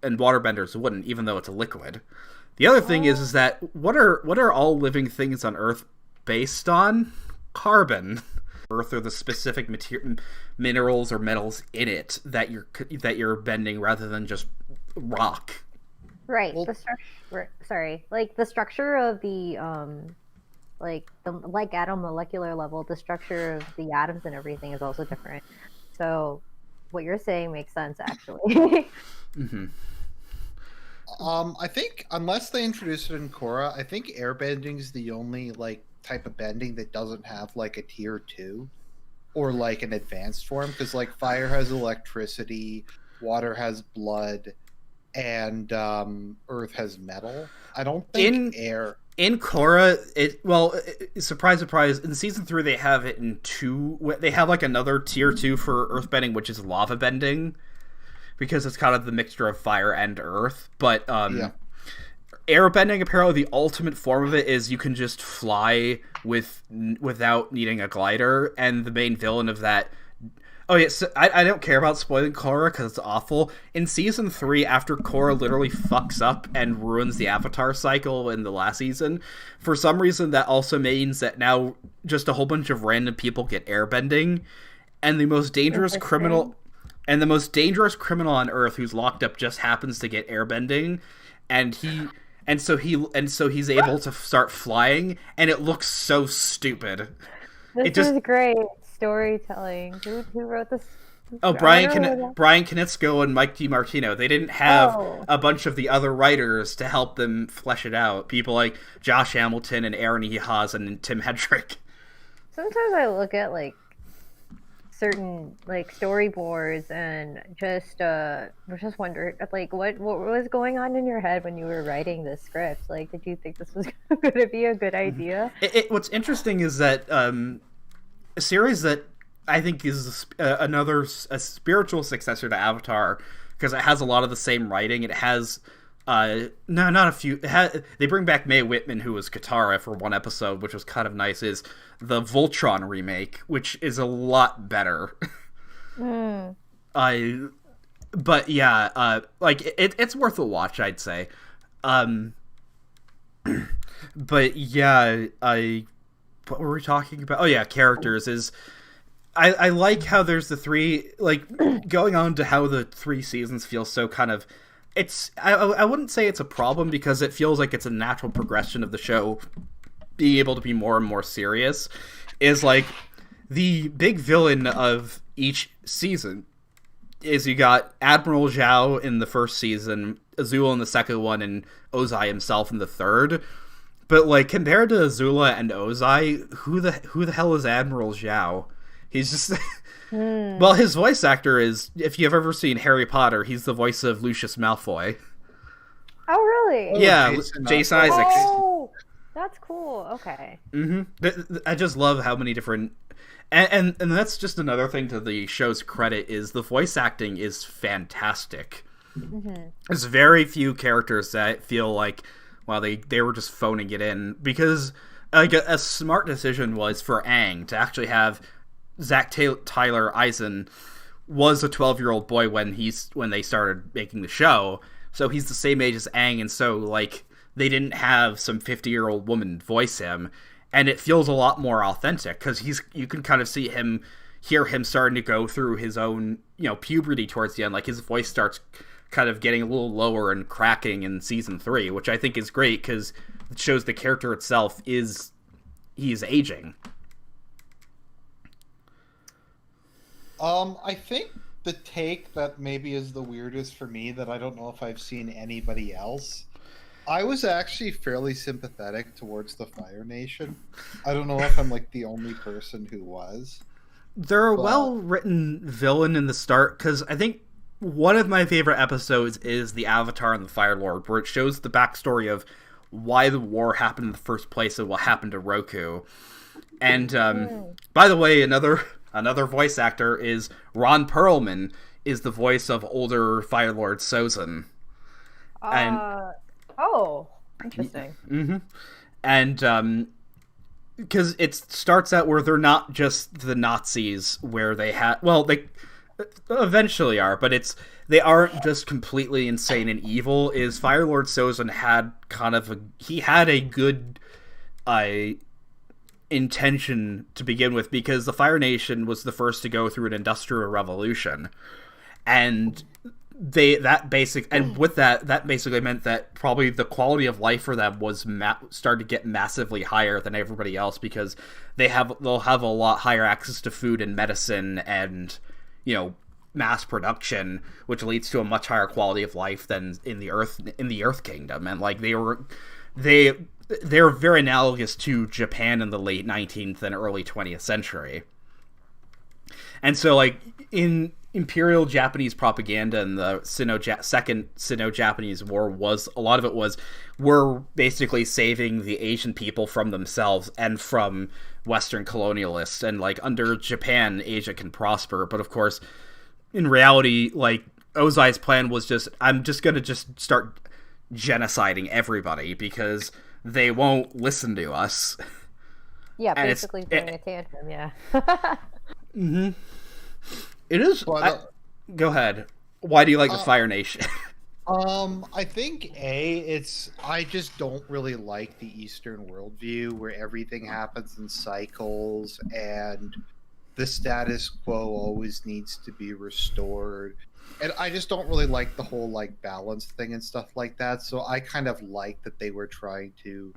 and waterbenders wouldn't, even though it's a liquid. The other thing is that what are all living things on Earth based on? Carbon. Earth are the specific minerals or metals in it that you're bending, rather than just rock. Right. Well, the structure of the at a molecular level, the structure of the atoms and everything is also different. So what you're saying makes sense, actually. Mm-hmm. I think, unless they introduce it in Korra, I think airbending is the only type of bending that doesn't have a tier 2 or an advanced form, because fire has electricity, water has blood, and earth has metal. I don't think air In Korra, surprise, surprise, in season 3 they have it in 2, they have like another tier 2 for earthbending, which is lava bending, because it's kind of the mixture of fire and earth, but airbending, apparently the ultimate form of it is you can just fly without needing a glider, and the main villain of that... Oh yeah, so I don't care about spoiling Korra because it's awful. In season 3, after Korra literally fucks up and ruins the Avatar cycle in the last season, for some reason that also means that now just a whole bunch of random people get airbending, and the most dangerous criminal on Earth who's locked up just happens to get airbending, and so he's able to start flying, and it looks so stupid. This is great storytelling. Who wrote this? Oh, Brian Konietzko and Mike DiMartino. They didn't have a bunch of the other writers to help them flesh it out. People like Josh Hamilton and Aaron Ehasz and Tim Hedrick. Sometimes I look at like certain like storyboards and just wonder like what was going on in your head when you were writing this script. Like, did you think this was going to be a good idea? What's interesting is that a series that I think is a spiritual successor to Avatar, because it has a lot of the same writing. It has they bring back Mae Whitman, who was Katara, for one episode, which was kind of nice, is the Voltron remake, which is a lot better. But yeah, it's worth a watch, I'd say. But yeah, what were we talking about? Oh yeah, characters is... I like how there's the 3, like, going on to how the 3 seasons feel so kind of... I wouldn't say it's a problem, because it feels like it's a natural progression of the show being able to be more and more serious, is like the big villain of each season is you got Admiral Zhao in the first season, Azula in the second one, and Ozai himself in the third. But like, compared to Azula and Ozai, who the hell is Admiral Zhao? He's just well, his voice actor is, if you've ever seen Harry Potter, he's the voice of Lucius Malfoy. Oh, really? Yeah, Jason Isaacs. Oh, that's cool. Okay. I just love how many different... And that's just another thing to the show's credit, is the voice acting is fantastic. There's very few characters that feel like, well, they were just phoning it in, because like a smart decision was for Aang to actually have Zach Tyler Eisen was a 12-year-old boy when they started making the show, so he's the same age as Aang, and so like they didn't have some 50-year-old woman voice him, and it feels a lot more authentic, because you can kind of hear him starting to go through his own, puberty towards the end. Like, his voice starts kind of getting a little lower and cracking in season 3, which I think is great, because it shows the character itself he's aging. I think the take that maybe is the weirdest for me, that I don't know if I've seen anybody else, I was actually fairly sympathetic towards the Fire Nation. I don't know if I'm like the only person who was. They're a well-written villain in the start, because I think one of my favorite episodes is the Avatar and the Fire Lord, where it shows the backstory of why the war happened in the first place and what happened to Roku. And by the way, another voice actor is Ron Perlman, is the voice of older Fire Lord Sozin. Interesting. And because it starts out where they're not just the Nazis, where they they eventually are, but they aren't just completely insane and evil. Is Fire Lord Sozin had a good intention to begin with, because the Fire Nation was the first to go through an industrial revolution, and that basically meant that probably the quality of life for them was started to get massively higher than everybody else, because they'll have a lot higher access to food and medicine and mass production, which leads to a much higher quality of life than in the Earth Kingdom. And like they're very analogous to Japan in the late 19th and early 20th century. And so like in Imperial Japanese propaganda and the Second Sino-Japanese War were basically saving the Asian people from themselves and from Western colonialists, and like under Japan, Asia can prosper. But of course, in reality, like Ozai's plan was I'm just gonna start genociding everybody because they won't listen to us. Yeah, and basically throwing a tantrum. Yeah. Mm-hmm. It is. Go ahead. Why do you like the Fire Nation? I think I just don't really like the Eastern worldview where everything happens in cycles and the status quo always needs to be restored. And I just don't really like the whole like balance thing and stuff like that. So I kind of like that they were trying to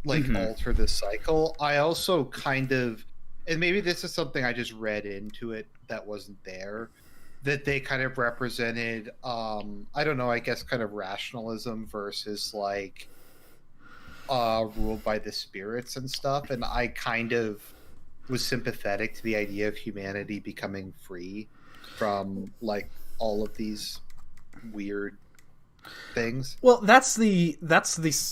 like alter the cycle. I also kind of, and maybe this is something I just read into it that wasn't there, that they kind of represented, I don't know, I guess kind of rationalism versus like ruled by the spirits and stuff. And I kind of was sympathetic to the idea of humanity becoming free from like all of these weird things. Well, that's the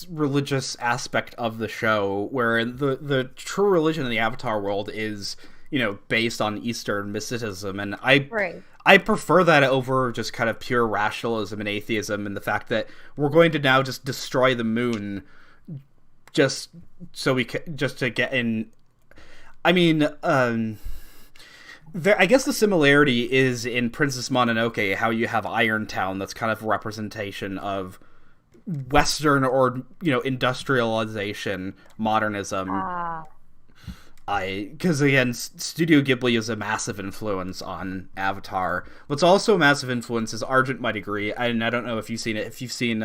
religious aspect of the show, where the true religion in the Avatar world is, you know, based on Eastern mysticism, and I prefer that over just kind of pure rationalism and atheism, and the fact that we're going to now just destroy the moon just so we can, just to get in. I mean, I guess the similarity is in Princess Mononoke, how you have Irontown, that's kind of a representation of Western or, you know, industrialization, modernism. Because again, Studio Ghibli is a massive influence on Avatar. What's also a massive influence is Argent might agree, and I don't know if you've seen it. If you've seen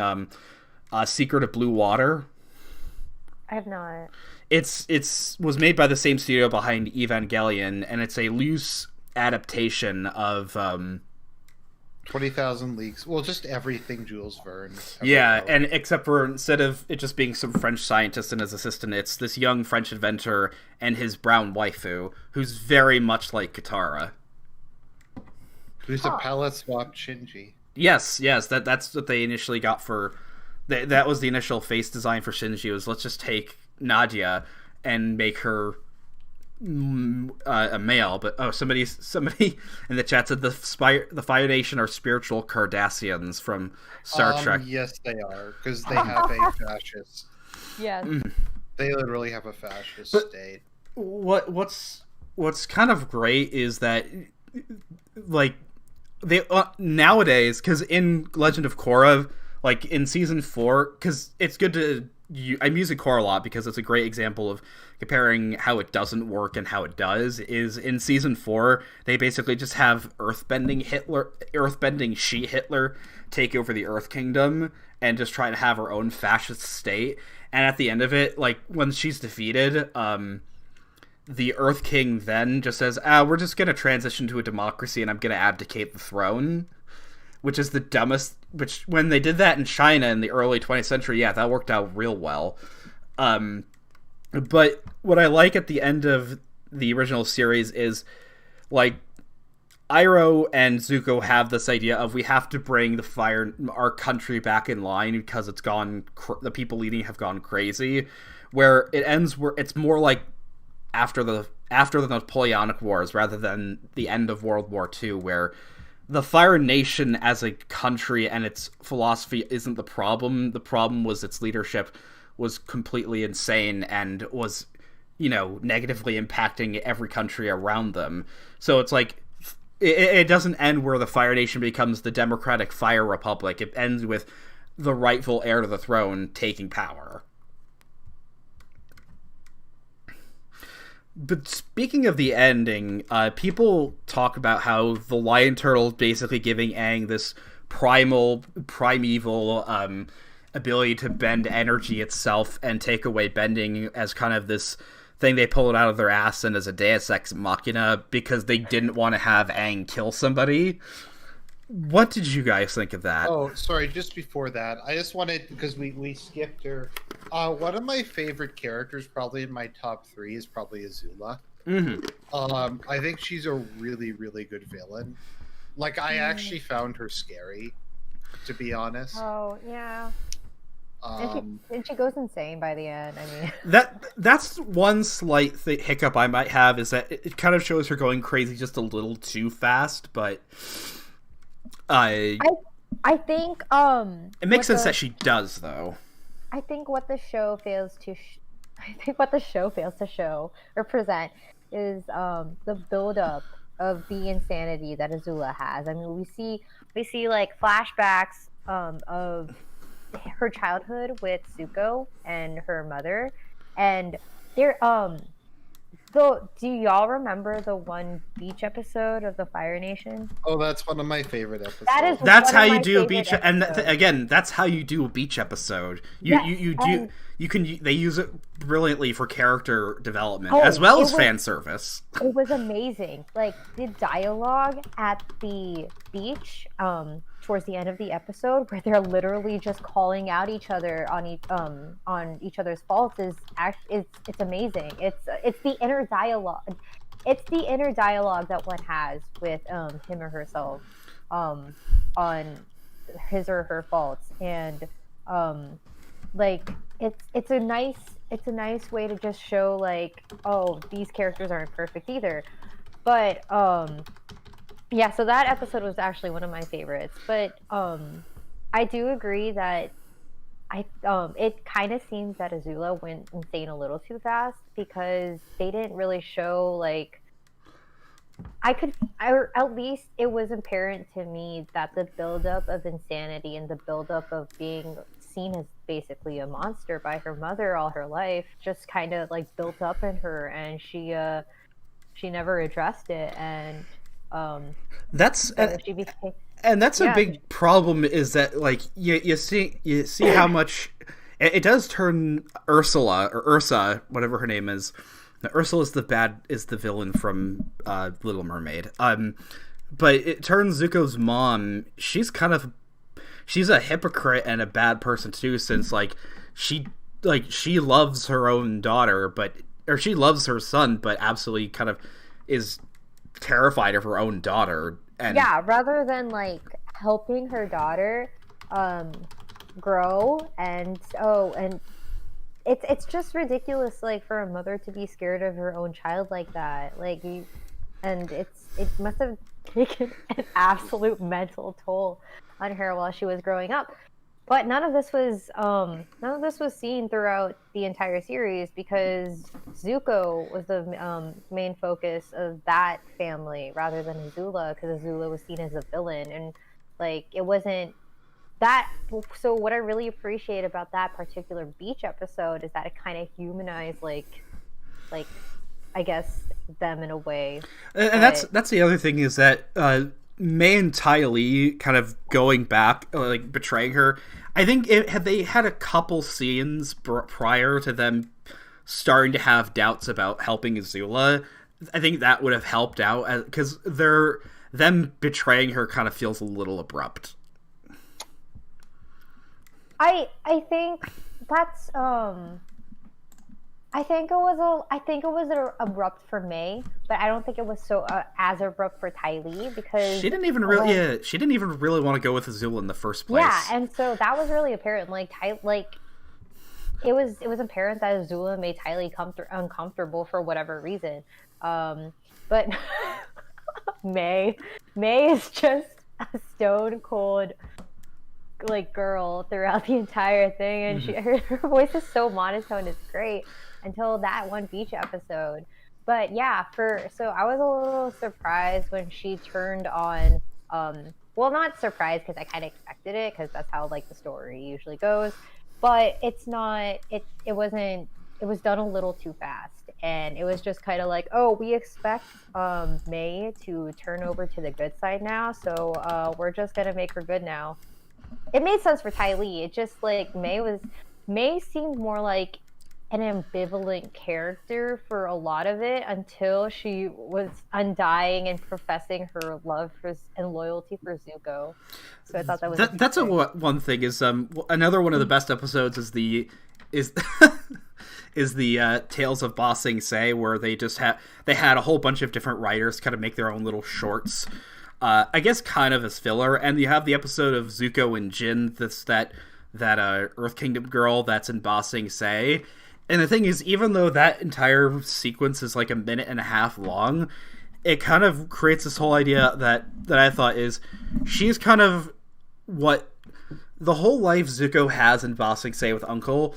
Secret of Blue Water, I have not. It's was made by the same studio behind Evangelion, and it's a loose adaptation of 20,000 Leagues. Well, just everything Jules Verne. Yeah, and except for instead of it just being some French scientist and his assistant, it's this young French inventor and his brown waifu, who's very much like Katara. Who's a palette swap Shinji. Yes, that's what they initially got for. That was the initial face design for Shinji. Was let's just take Nadia and make her a male. But somebody in the chat said the Fire Nation are spiritual Cardassians from Star Trek. Yes, they are, because they have a fascist. Yes, they literally have a fascist state. What's kind of great is that like they nowadays, because in Legend of Korra, like in season 4, because it's good to. I'm using Korra a lot because it's a great example of comparing how it doesn't work and how it does. Is in season 4, they basically just have earthbending she Hitler take over the Earth Kingdom and just try to have her own fascist state. And at the end of it, like when she's defeated, the Earth King then just says, we're just going to transition to a democracy and I'm going to abdicate the throne. Which is the dumbest. Which when they did that in China in the early 20th century, yeah, that worked out real well. But what I like at the end of the original series is, like, Iroh and Zuko have this idea of we have to bring our country back in line because it's gone. The people leading have gone crazy. Where it ends, where it's more like after the Napoleonic Wars rather than the end of World War II, where the Fire Nation as a country and its philosophy isn't the problem. The problem was its leadership was completely insane and was, you know, negatively impacting every country around them. So it's like, it doesn't end where the Fire Nation becomes the Democratic Fire Republic. It ends with the rightful heir to the throne taking power. But speaking of the ending, people talk about how the Lion Turtle is basically giving Aang this primeval ability to bend energy itself and take away bending as kind of this thing they pull it out of their ass and as a deus ex machina because they didn't want to have Aang kill somebody. What did you guys think of that? Oh, sorry, just before that, I just wanted, because we skipped her, one of my favorite characters, probably in my top 3, is probably Azula. I think she's a really, really good villain. Like, I actually found her scary, to be honest. Oh yeah. And she goes insane by the end. I mean, that's one slight hiccup I might have, is that it kind of shows her going crazy just a little too fast. But I think it makes sense that she does, though. I think what the show fails to show or present is the buildup of the insanity that Azula has. I mean, we see like flashbacks of her childhood with Zuko and her mother, and there so do y'all remember the one beach episode of the Fire Nation? Oh, that's one of my favorite episodes. That's how you do a beach, and again, that's how you do a beach episode. They use it brilliantly for character development as well as fan service. It was amazing. Like the dialogue at the beach, towards the end of the episode, where they're literally just calling out each other on each other's faults, it's amazing. It's the inner dialogue. It's the inner dialogue that one has with him or herself on his or her faults, and like it's a nice way to just show like, oh, these characters aren't perfect either. But yeah, so that episode was actually one of my favorites. But I do agree that it kind of seems that Azula went insane a little too fast, because they didn't really show like or at least it was apparent to me that the buildup of insanity and the buildup of being seen as basically a monster by her mother all her life just kind of like built up in her, and she never addressed it, and that's so she became, and that's a big problem, is that like you see how much it does turn Ursula, or Ursa, whatever her name is. Now, Ursula is the villain from Little Mermaid. But it turns Zuko's mom. She's a hypocrite and a bad person too, since she loves her own daughter, or she loves her son, but absolutely kind of is terrified of her own daughter. And yeah, rather than like helping her daughter grow, and it's just ridiculous, like, for a mother to be scared of her own child like that. Like, it must have taken an absolute mental toll on her while she was growing up. But none of this was seen throughout the entire series, because Zuko was the main focus of that family rather than Azula, because Azula was seen as a villain, and like it wasn't that. So what I really appreciate about that particular beach episode is that it kind of humanized like I guess them in a way. And that's the other thing, is that May and Ty Lee kind of going back, like betraying her. I think had they had a couple scenes prior to them starting to have doubts about helping Azula, I think that would have helped out, because them betraying her kind of feels a little abrupt. I think that's I think it was abrupt for May, but I don't think it was so as abrupt for Ty Lee, because she didn't even really want to go with Azula in the first place. Yeah, and so that was really apparent. It was apparent that Azula made Ty Lee uncomfortable for whatever reason. But May is just a stone cold like girl throughout the entire thing, and her voice is so monotone. It's great until that one beach episode. But yeah, so I was a little surprised when she turned on well, not surprised, because I kind of expected it, because that's how like the story usually goes, but it was done a little too fast, and it was just kind of like, oh, we expect May to turn over to the good side now, so we're just gonna make her good now. It made sense for Ty Lee. It just like May seemed more like an ambivalent character for a lot of it until she was undying and professing her love for and loyalty for Zuko. So I thought that was that's one thing is another one of the best episodes is the is the Tales of Ba Sing Se, where they had a whole bunch of different writers kind of make their own little shorts. I guess kind of as filler, and you have the episode of Zuko and Jin, that Earth Kingdom girl that's in Ba Sing Se. And the thing is, even though that entire sequence is like a minute and a half long, it kind of creates this whole idea that I thought is, she's kind of what the whole life Zuko has in Ba Sing Se with Uncle.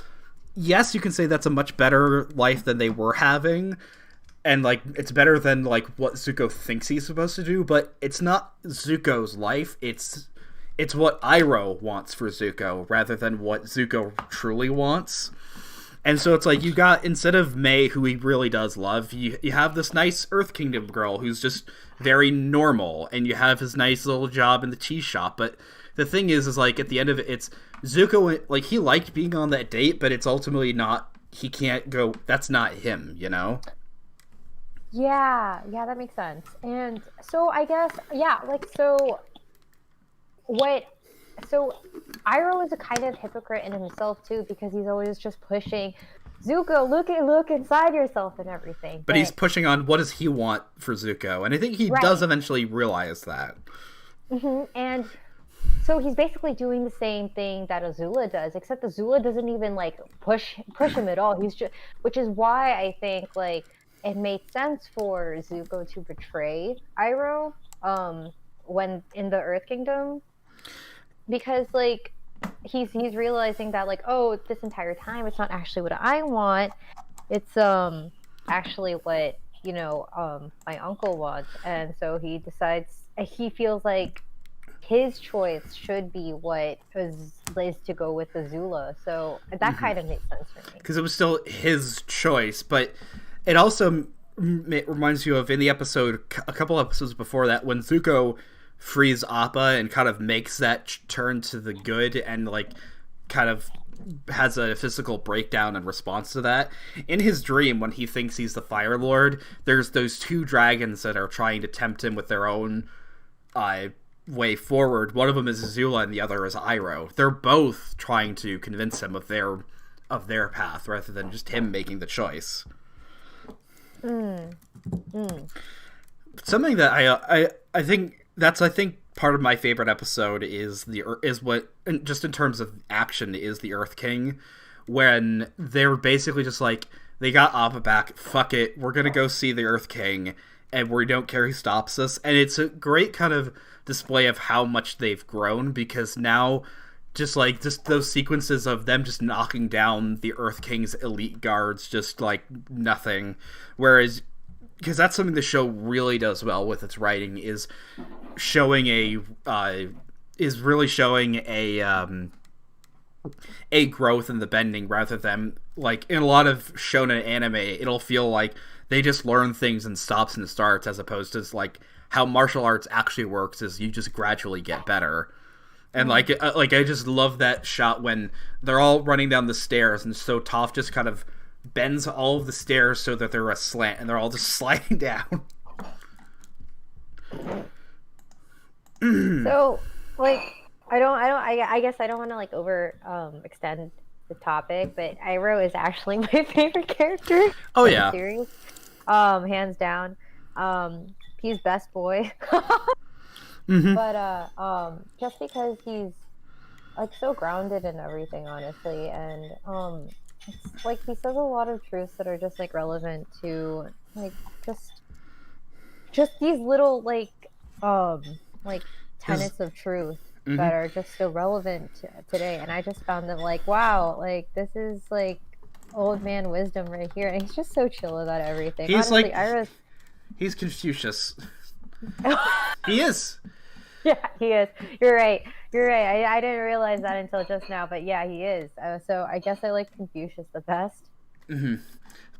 Yes, you can say that's a much better life than they were having, and like it's better than like what Zuko thinks he's supposed to do, but it's not Zuko's life. It's what Iroh wants for Zuko rather than what Zuko truly wants. And so it's like you got, instead of May, who he really does love, you have this nice Earth Kingdom girl who's just very normal, and you have his nice little job in the tea shop. But the thing is like at the end of it, it's Zuko, like he liked being on that date, but it's ultimately not, he can't go, that's not him, you know? Yeah, that makes sense. And so I guess, so Iroh is a kind of hypocrite in himself too, because he's always just pushing Zuko, look inside yourself and everything. But he's pushing on what does he want for Zuko, and I think he does eventually realize that. Mm-hmm. And so he's basically doing the same thing that Azula does, except Azula doesn't even like push him at all. He's just, which is why I think like it made sense for Zuko to betray Iroh when in the Earth Kingdom. Because like he's realizing that like, oh, this entire time it's not actually what I want, it's actually what my uncle wants. And so he decides, he feels like his choice should be what is to go with Azula. So that kind of makes sense for me, because it was still his choice. But it also reminds you of, in the episode a couple episodes before that, when Zuko frees Appa and kind of makes that turn to the good, and like kind of has a physical breakdown in response to that. In his dream, when he thinks he's the Fire Lord, there's those two dragons that are trying to tempt him with their own way forward. One of them is Azula and the other is Iroh. They're both trying to convince him of their path rather than just him making the choice. Something that I think part of my favorite episode is what, just in terms of action, is the Earth King, when they're basically just like, they got Appa back, fuck it, we're gonna go see the Earth King, and we don't care who stops us. And it's a great kind of display of how much they've grown, because now just those sequences of them just knocking down the Earth King's elite guards, just like nothing. Whereas, because that's something the show really does well with its writing, is really showing a growth in the bending, rather than like in a lot of shonen anime, it'll feel like they just learn things in stops and starts, as opposed to like how martial arts actually works is you just gradually get better. And like I just love that shot when they're all running down the stairs, and so Toph just kind of bends all of the stairs so that they're aslant, and they're all just sliding down. So, like, I guess I don't want to like extend the topic, but Iroh is actually my favorite character. Oh in yeah, the series, hands down. He's best boy. Mm-hmm. But just because he's like so grounded in everything, honestly, and it's like he says a lot of truths that are just like relevant to like just these little like tenets of truth that are just so relevant today. And I just found them like, wow, like this is like old man wisdom right here, and he's just so chill about everything. He's honestly, like he's Confucius. He is. Yeah, he is. You're right. I didn't realize that until just now, but yeah, he is. So I guess I like Confucius the best. Mm-hmm.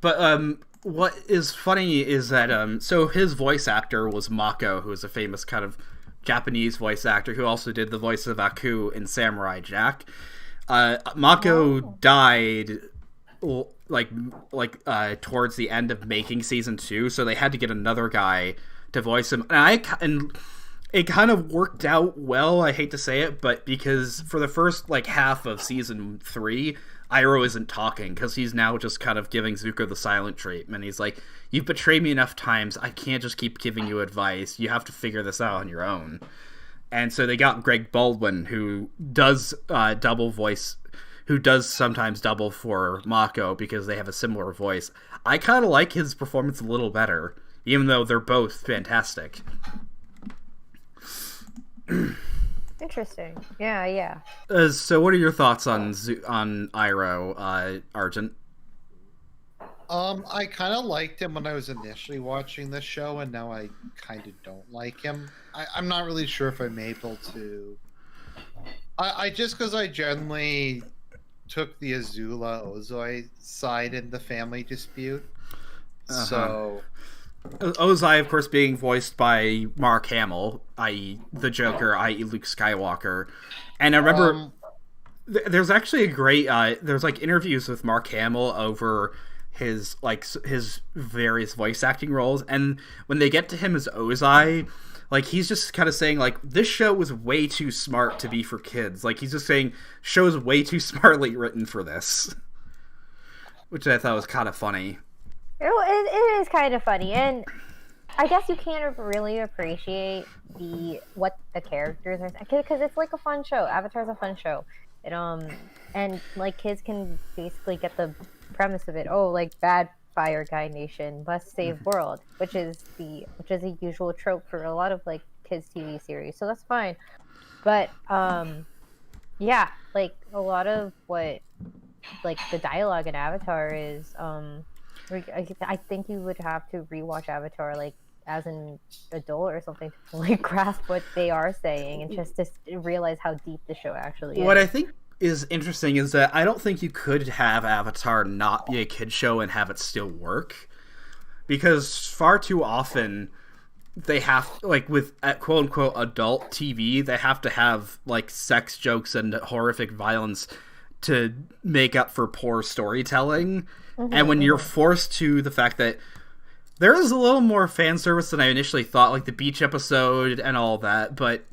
But what is funny is that so his voice actor was Mako, who is a famous kind of Japanese voice actor who also did the voice of Aku in Samurai Jack. Mako died towards the end of making season 2, so they had to get another guy to voice him. And it kind of worked out well, I hate to say it, but because for the first half of season 3, Iroh isn't talking because he's now just kind of giving Zuko the silent treatment. He's like, "You've betrayed me enough times. I can't just keep giving you advice. You have to figure this out on your own." And so they got Greg Baldwin, who does who does sometimes double for Mako because they have a similar voice. I kind of like his performance a little better, even though they're both fantastic. Interesting. Yeah. So what are your thoughts on Iroh, Argent? I kind of liked him when I was initially watching the show, and now I kind of don't like him. I'm not really sure if I'm able to. I just because I generally took the Azula Ozai side in the family dispute, so. Ozai, of course, being voiced by Mark Hamill, i.e. the Joker, i.e. Luke Skywalker. And I remember there's actually a great there's interviews with Mark Hamill over his various voice acting roles, and when they get to him as Ozai, he's just kind of saying this show was way too smart to be for kids. He's just saying show's way too smartly written for this, which I thought was kind of funny. It is kind of funny, and I guess you can't really appreciate what the characters are, because it's a fun show. Avatar's a fun show. It and kids can basically get the premise of it. Bad fire guy nation must save world, which is a usual trope for a lot of kids TV series. So that's fine, but yeah, a lot of what the dialogue in Avatar is I think you would have to rewatch Avatar as an adult or something to fully grasp what they are saying and just to realize how deep the show actually is. What I think is interesting is that I don't think you could have Avatar not be a kid show and have it still work, because far too often they have with quote unquote adult TV, they have to have sex jokes and horrific violence to make up for poor storytelling. And when you're forced to the fact that there is a little more fan service than I initially thought, the beach episode and all that, but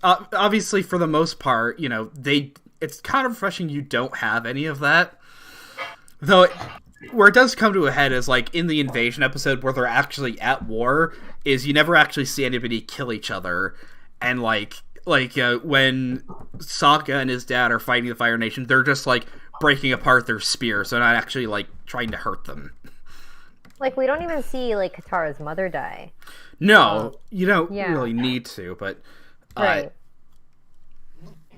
obviously for the most part, it's kind of refreshing you don't have any of that. Though where it does come to a head is in the invasion episode where they're actually at war, is you never actually see anybody kill each other, and when Sokka and his dad are fighting the Fire Nation, they're just breaking apart their spears. They're not actually trying to hurt them. We don't even see Katara's mother die. No, you don't really need to, but right.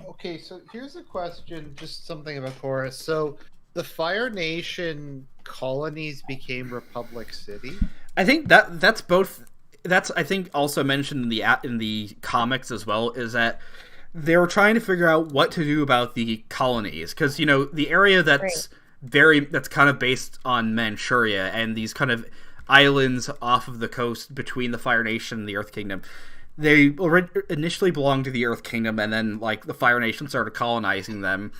Okay, so here's a question, just something about Korra. So the Fire Nation colonies became Republic City? I think that's both. That's, I think, also mentioned in the comics as well, is that they were trying to figure out what to do about the colonies, because the area that's that's kind of based on Manchuria and these kind of islands off of the coast between the Fire Nation and the Earth Kingdom. They initially belonged to the Earth Kingdom, and then the Fire Nation started colonizing them.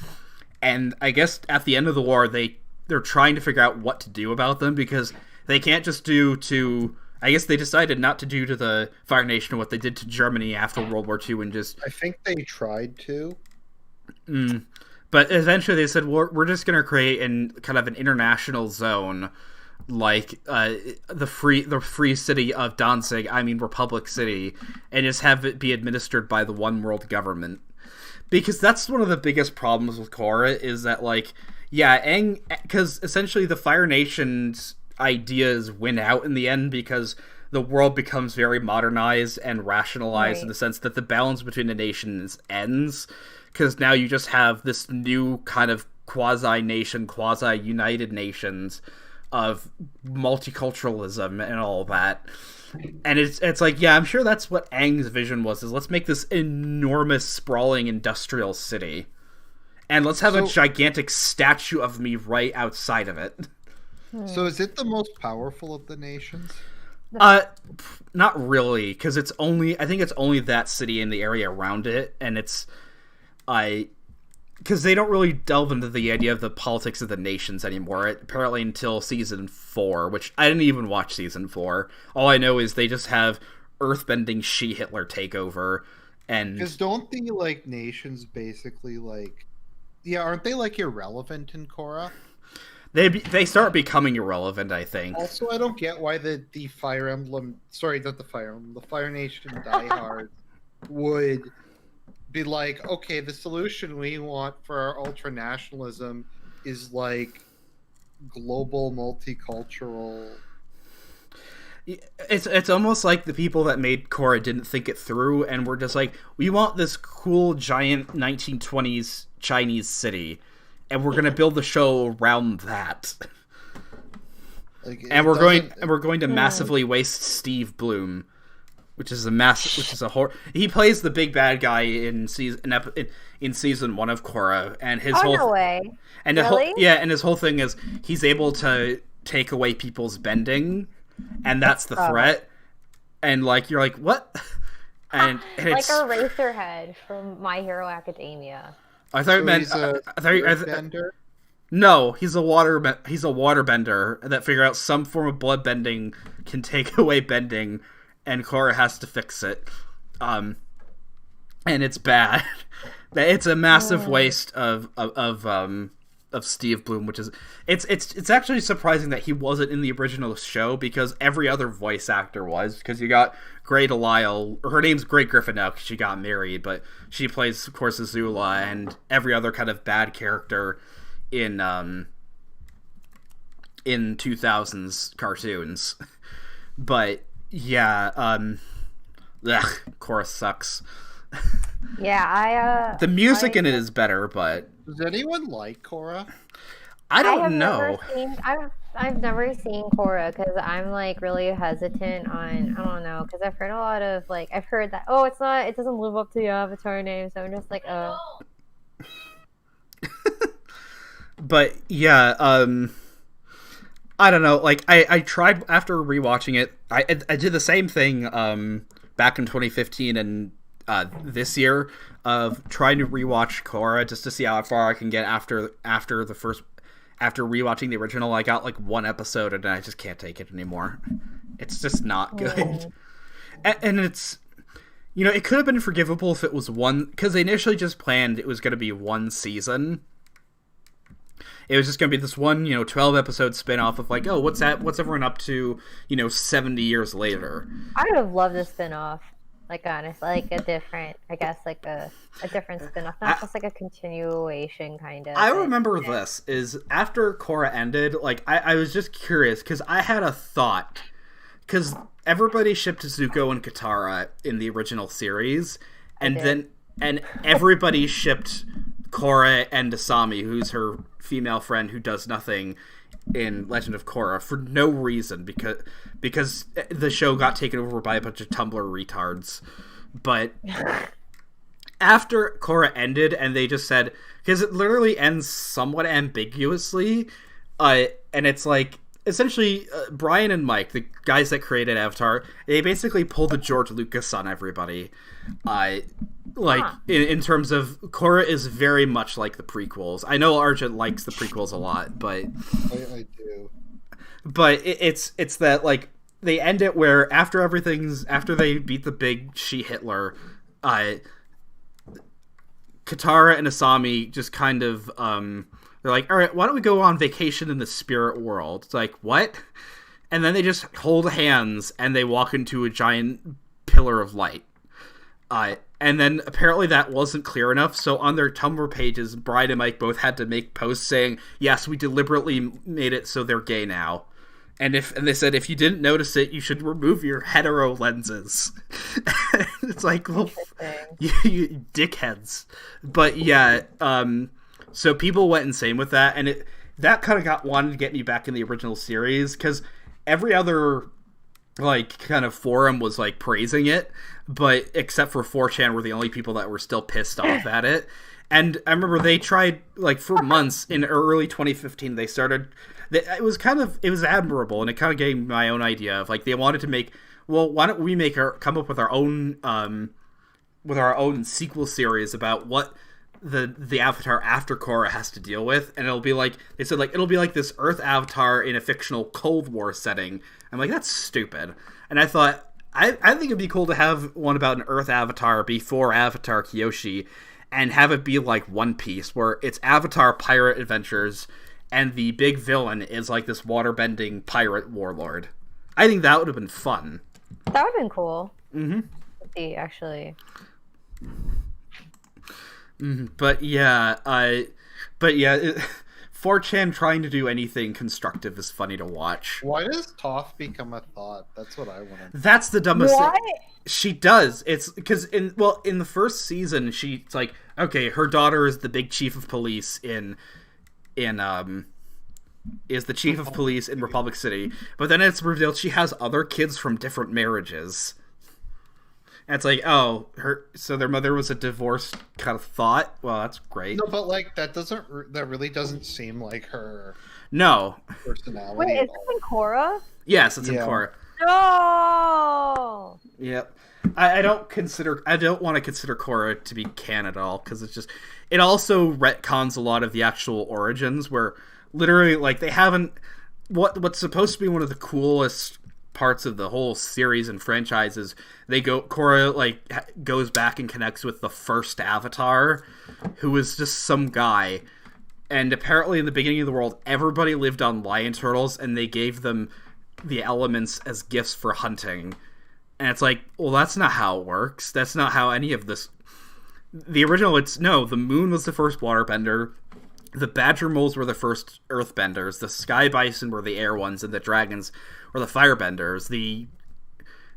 And I guess at the end of the war, they're trying to figure out what to do about them, because they can't just do to. I guess they decided not to do to the Fire Nation what they did to Germany after World War II, and just. I think they tried to. But eventually they said, we're just going to create kind of an international zone, the free city of Danzig, Republic City, and just have it be administered by the one world government. Because that's one of the biggest problems with Korra, is that, Aang, because essentially the Fire Nation's ideas win out in the end, because the world becomes very modernized and rationalized in the sense that the balance between the nations ends. Because now you just have this new kind of quasi-nation, quasi-United Nations of multiculturalism and all that. And it's I'm sure that's what Aang's vision was, is let's make this enormous, sprawling industrial city. And let's have a gigantic statue of me right outside of it. So is it the most powerful of the nations? Not really, because I think it's only that city and the area around it, and it's because they don't really delve into the idea of the politics of the nations anymore, apparently until season 4, which I didn't even watch season 4. All I know is they just have earthbending She-Hitler take over, and... Because don't the, like, nations basically, like... Yeah, aren't they, like, irrelevant in Korra? They start becoming irrelevant, I think. Also, I don't get why the Fire Emblem... Sorry, not the Fire Emblem. The Fire Nation diehards would... be like, okay, the solution we want for our ultra-nationalism is, like, global multicultural... It's almost like the people that made Korra didn't think it through, and were just like, we want this cool, giant 1920s Chinese city, and we're going to build the show around that. Like, and we're going to massively waste Steve Bloom. Which is a horror. He plays the big bad guy in season 1 of Korra, and his no way. And really? And his whole thing is he's able to take away people's bending, and that's the threat. And like you're like, what? And like a Eraserhead from My Hero Academia. I thought it meant No, he's a waterbender that figured out some form of blood bending can take away bending. And Korra has to fix it, and it's bad. It's a massive waste of Steve Bloom, which is it's actually surprising that he wasn't in the original show because every other voice actor was. Because you got Grey Delisle, her name's Grey Griffin now because she got married, but she plays, of course, Azula and every other kind of bad character in 2000s cartoons, but. Yeah, Korra sucks. Yeah, the music in it is better, but... Does anyone like Korra? I don't know. I've never seen Korra, because I'm, like, really hesitant on... I don't know, because I've heard a lot of, like... I've heard that, it doesn't live up to the Avatar name, so I'm just like, But, yeah, I don't know, like, I tried, after rewatching it, I did the same thing back in 2015 and this year of trying to rewatch Korra just to see how far I can get after rewatching the original. I got like one episode and I just can't take it anymore. It's just not good. And it's, it could have been forgivable if it was one, because they initially just planned it was going to be one season. It was just going to be this one, 12-episode spin-off of like, what's everyone up to, 70 years later. I would have loved a spin-off, like, honestly, like a different, I guess, like a different spin-off, not just like a continuation kind of. I remember this, is after Korra ended, like, I was just curious, because I had a thought, because everybody shipped Zuko and Katara in the original series, and everybody shipped Korra and Asami, who's her female friend who does nothing in Legend of Korra, for no reason, because the show got taken over by a bunch of Tumblr retards. But after Korra ended, and they just said, because it literally ends somewhat ambiguously, and it's like, essentially, Brian and Mike, the guys that created Avatar, they basically pulled the George Lucas on everybody. In terms of, Korra is very much like the prequels. I know Arjun likes the prequels a lot, but... I do. But it's that, like, they end it where after they beat the big She-Hitler, Katara and Asami just kind of, they're like, all right, why don't we go on vacation in the spirit world? It's like, what? And then they just hold hands and they walk into a giant pillar of light. And then apparently that wasn't clear enough, so on their Tumblr pages, Brian and Mike both had to make posts saying, yes, we deliberately made it so they're gay now. And they said, if you didn't notice it, you should remove your hetero lenses. It's like, well, you dickheads. But yeah, so people went insane with that, and that kind of wanted to get me back in the original series, because every other, like, kind of forum was, like, praising it, but except for 4chan were the only people that were still pissed off at it. And I remember they tried, like, for months in early 2015, they started... It was admirable, and it kind of gave me my own idea of, like, they wanted to make, well, why don't we come up with our own sequel series about what the Avatar after Korra has to deal with, and it'll be like they said, like it'll be like this Earth Avatar in a fictional Cold War setting. I'm like, that's stupid. And I thought I think it'd be cool to have one about an Earth Avatar before Avatar Kyoshi, and have it be like One Piece, where it's Avatar pirate adventures, and the big villain is like this waterbending pirate warlord. I think that would have been fun. That would have been cool. Mm-hmm. To see, actually. But yeah, 4chan trying to do anything constructive is funny to watch. Why does Toph become a thought? That's what I want to know. That's the dumbest What? thing. She does. It's because in the first season, she's like, okay, her daughter is the big chief of police is the chief of police in Republic City. But then it's revealed she has other kids from different marriages. And it's like, oh, so their mother was a divorced kind of thought. Well, that's great. No, but like that really doesn't seem like her. No. Personality. Wait, is this in Korra? Yes, it's in Korra. No. Yep. I don't want to consider Korra to be canon at all, because it also retcons a lot of the actual origins, where literally like they haven't what's supposed to be one of the coolest parts of the whole series and franchises. Korra like goes back and connects with the first Avatar, who was just some guy, and apparently in the beginning of the world everybody lived on lion turtles, and they gave them the elements as gifts for hunting. And it's like, well, that's not how it works. That's not how any of this. The original, the moon was the first waterbender, the badger moles were the first earthbenders, the sky bison were the air ones, and the dragons were the firebenders.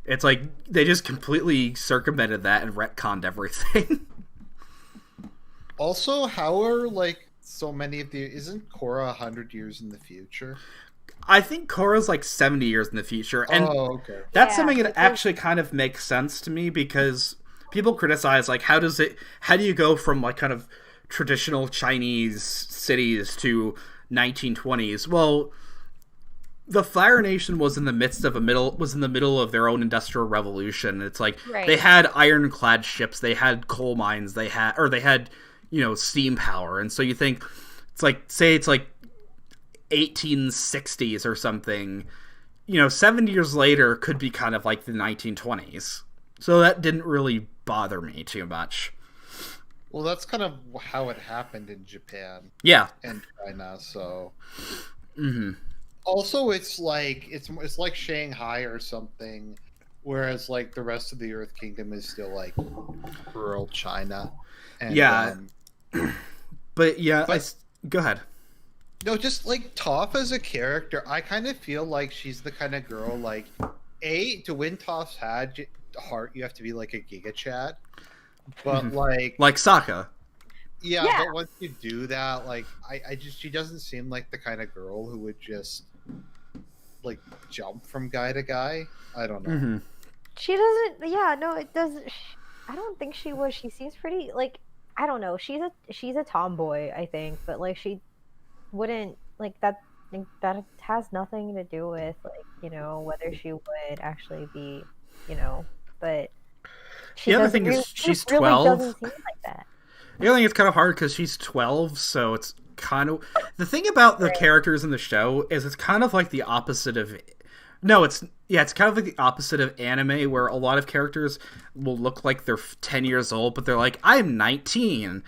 It's like they just completely circumvented that and retconned everything. Also, how are like so many of isn't Korra 100 years in the future? I think Korra's like 70 years in the future, and okay. That's something that actually kind of makes sense to me, because people criticize like how do you go from like kind of traditional Chinese cities to 1920s? Well, the Fire Nation was in the middle of their own industrial revolution. It's like They had ironclad ships, they had coal mines, they had steam power, and so you think it's like 1860s or something, 70 years later could be kind of like the 1920s. So that didn't really bother me too much. Well, that's kind of how it happened in Japan. Yeah. And China, so. Mm-hmm. Also, it's like Shanghai or something, whereas like the rest of the Earth Kingdom is still like rural China. And, yeah. Go ahead. No, just like Toph as a character, I kind of feel like she's the kind of girl like, to win Toph's heart, you have to be like a Giga Chad, but like Sokka. Yeah, but once you do that, like she doesn't seem like the kind of girl who would just like jump from guy to guy. I don't know. Mm-hmm. She doesn't. Yeah, no, it doesn't. I don't think she was. She seems pretty like, I don't know. She's a tomboy, I think, but like she wouldn't like that. That has nothing to do with like whether she would actually be but the other thing is she's 12. Really doesn't seem like that. The other thing, it's kind of hard because she's 12, so it's kind of the thing about the characters in the show is it's kind of like the opposite of it's kind of like the opposite of anime, where a lot of characters will look like they're 10 years old, but they're like, I'm 19.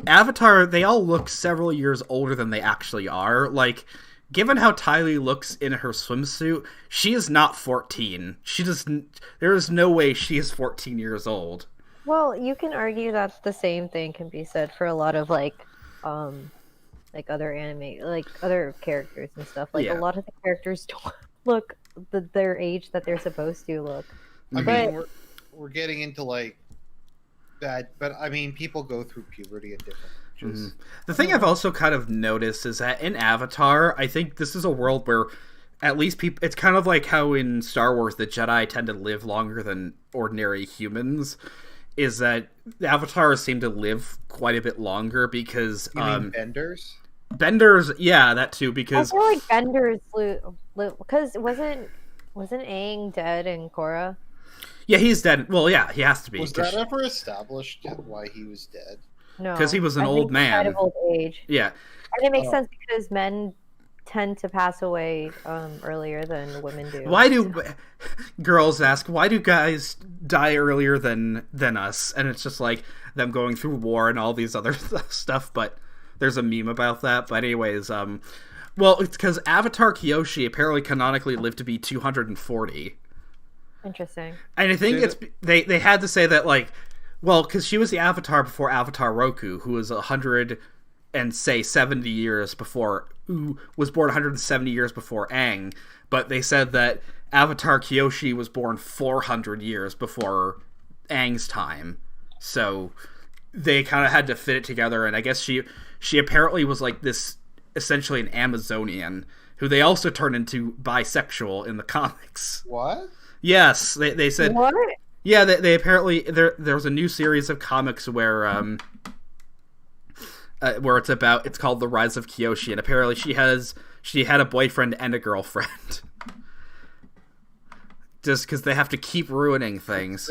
Avatar, they all look several years older than they actually are. Like, given how Ty Lee looks in her swimsuit, she is not 14. There is no way she is 14 years old. Well, you can argue that the same thing can be said for a lot of like other anime, like other characters and stuff. Like a lot of the characters don't look their age that they're supposed to look. I mean, we're getting into like that, but I mean, people go through puberty at different ages. Mm-hmm. The thing I've also kind of noticed is that in Avatar, I think this is a world where at least people, it's kind of like how in Star Wars the Jedi tend to live longer than ordinary humans, is that the Avatars seem to live quite a bit longer because you mean Benders? Benders, yeah, that too, because I feel like Benders because wasn't Aang dead in Korra? Yeah, he's dead. Well, yeah, he has to be. Was that ever established why he was dead? No, because he was an I old think he died man. of old age. Yeah. And it makes sense because men tend to pass away earlier than women do. Why do girls ask? Why do guys die earlier than us? And it's just like them going through war and all these other stuff. But there's a meme about that. But anyways, well, it's because Avatar Kyoshi apparently canonically lived to be 240. Interesting. And I think it's they had to say that, like, well, because she was the Avatar before Avatar Roku, who was 100 and say 70 years before, who was born 170 years before Aang, but they said that Avatar Kyoshi was born 400 years before Aang's time. So they kind of had to fit it together, and I guess she apparently was like this, essentially an Amazonian, who they also turned into bisexual in the comics. What? Yes, they said... What? Yeah, they apparently... There was a new series of comics where it's called The Rise of Kyoshi, and apparently she had a boyfriend and a girlfriend. Just because they have to keep ruining things.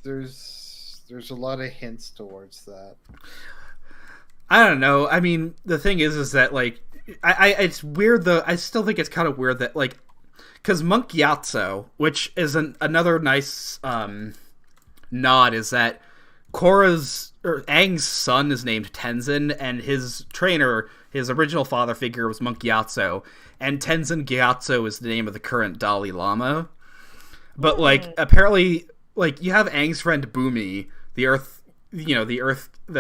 There's a lot of hints towards that. I don't know. I mean, the thing is that, like, it's weird though. I still think it's kind of weird that, like, because Monk Gyatso, which is another nice nod, is that Aang's son is named Tenzin, and his trainer, his original father figure, was Monk Gyatso, and Tenzin Gyatso is the name of the current Dalai Lama. But like, apparently, like, you have Aang's friend Bumi, the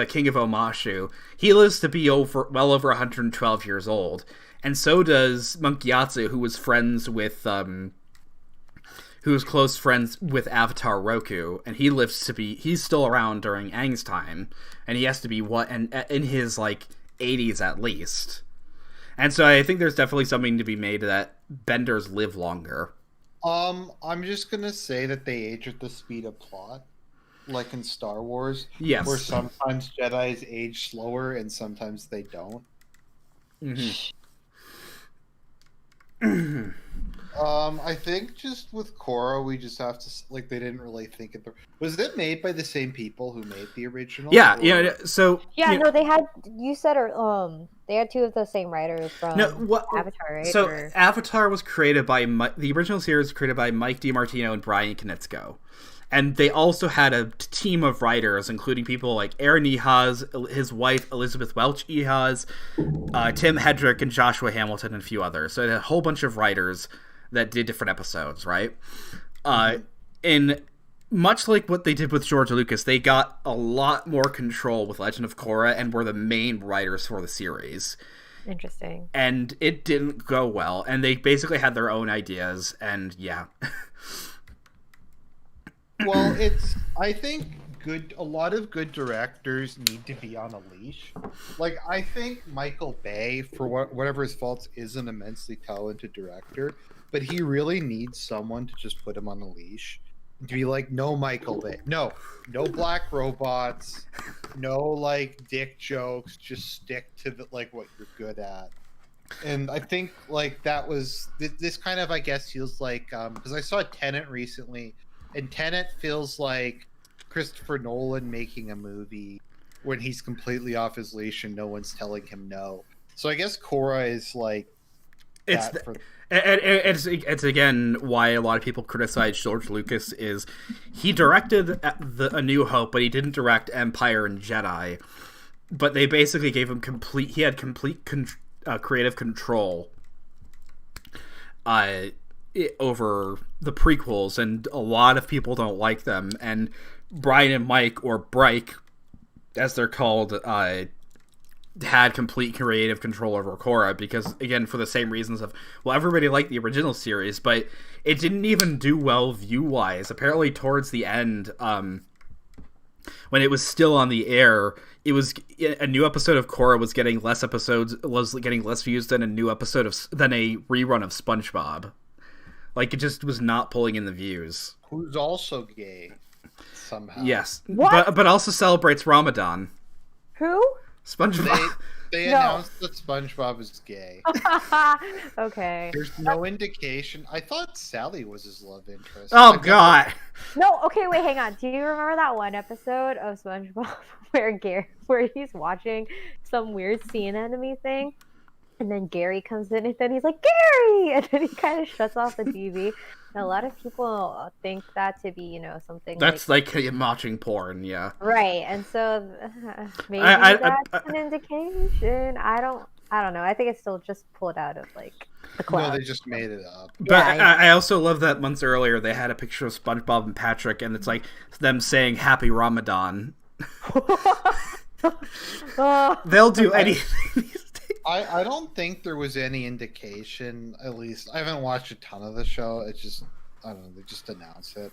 king of Omashu. He lives to be well over 112 years old, and so does Monk Gyatso, who was close friends with Avatar Roku, and he's still around during Aang's time, and he has to be in his like 80s at least. And so I think there's definitely something to be made that benders live longer. I'm just gonna say that they age at the speed of plot, like in Star Wars. Yes. Where sometimes Jedis age slower and sometimes they don't. Mm-hmm. I think just with Korra, we just have to, like, they didn't really think it. Was it made by the same people who made the original? Yeah, or... yeah. So no, they had. You said they had two of the same writers from Avatar, right? So Avatar was created by the original series was created by Mike DiMartino and Brian Konietzko. And they also had a team of writers, including people like Aaron Ehas, his wife Elizabeth Welch Ehas, Tim Hedrick, and Joshua Hamilton, and a few others. So they had a whole bunch of writers that did different episodes, right? And much like what they did with George Lucas, they got a lot more control with Legend of Korra and were the main writers for the series. Interesting. And it didn't go well, and they basically had their own ideas, and yeah. Well, I think a lot of good directors need to be on a leash. Like, I think Michael Bay, for whatever his faults, is an immensely talented director, but he really needs someone to just put him on a leash. To be like, no, Michael Bay. No black robots. No, like, dick jokes. Just stick to what you're good at. And I think, like, that was... This kind of, I guess, feels like... Because I saw Tenet recently, and Tenet feels like Christopher Nolan making a movie when he's completely off his leash and no one's telling him no. So I guess Korra is like... It's again why a lot of people criticize George Lucas is he directed A New Hope, but he didn't direct Empire and Jedi. But they basically gave him complete creative control over the prequels, and a lot of people don't like them. And Brian and Mike, or Brike, as they're called, had complete creative control over Korra because, again, for the same reasons of, well, everybody liked the original series, but it didn't even do well view-wise. Apparently, towards the end, when it was still on the air, it was a new episode of Korra was getting less views than a rerun of SpongeBob. Like, it just was not pulling in the views. Who's also gay somehow. Yes, what? but also celebrates Ramadan. Who? SpongeBob. They No. announced that SpongeBob is gay. Okay. There's no indication. I thought Sally was his love interest. Oh God. No, okay, wait, hang on. Do you remember that one episode of SpongeBob where he's watching some weird sea anemone thing? And then Gary comes in and then he's like, Gary! And then he kind of shuts off the TV. And a lot of people think that to be, something That's like watching porn, yeah. Right, and so maybe that's an indication. I don't know. I think it's still just pulled out of the cloud. No, they just made it up. But yeah, I also love that months earlier they had a picture of SpongeBob and Patrick, and it's like them saying Happy Ramadan. They'll do anything. I don't think there was any indication, at least. I haven't watched a ton of the show. It's just, I don't know, they just announce it.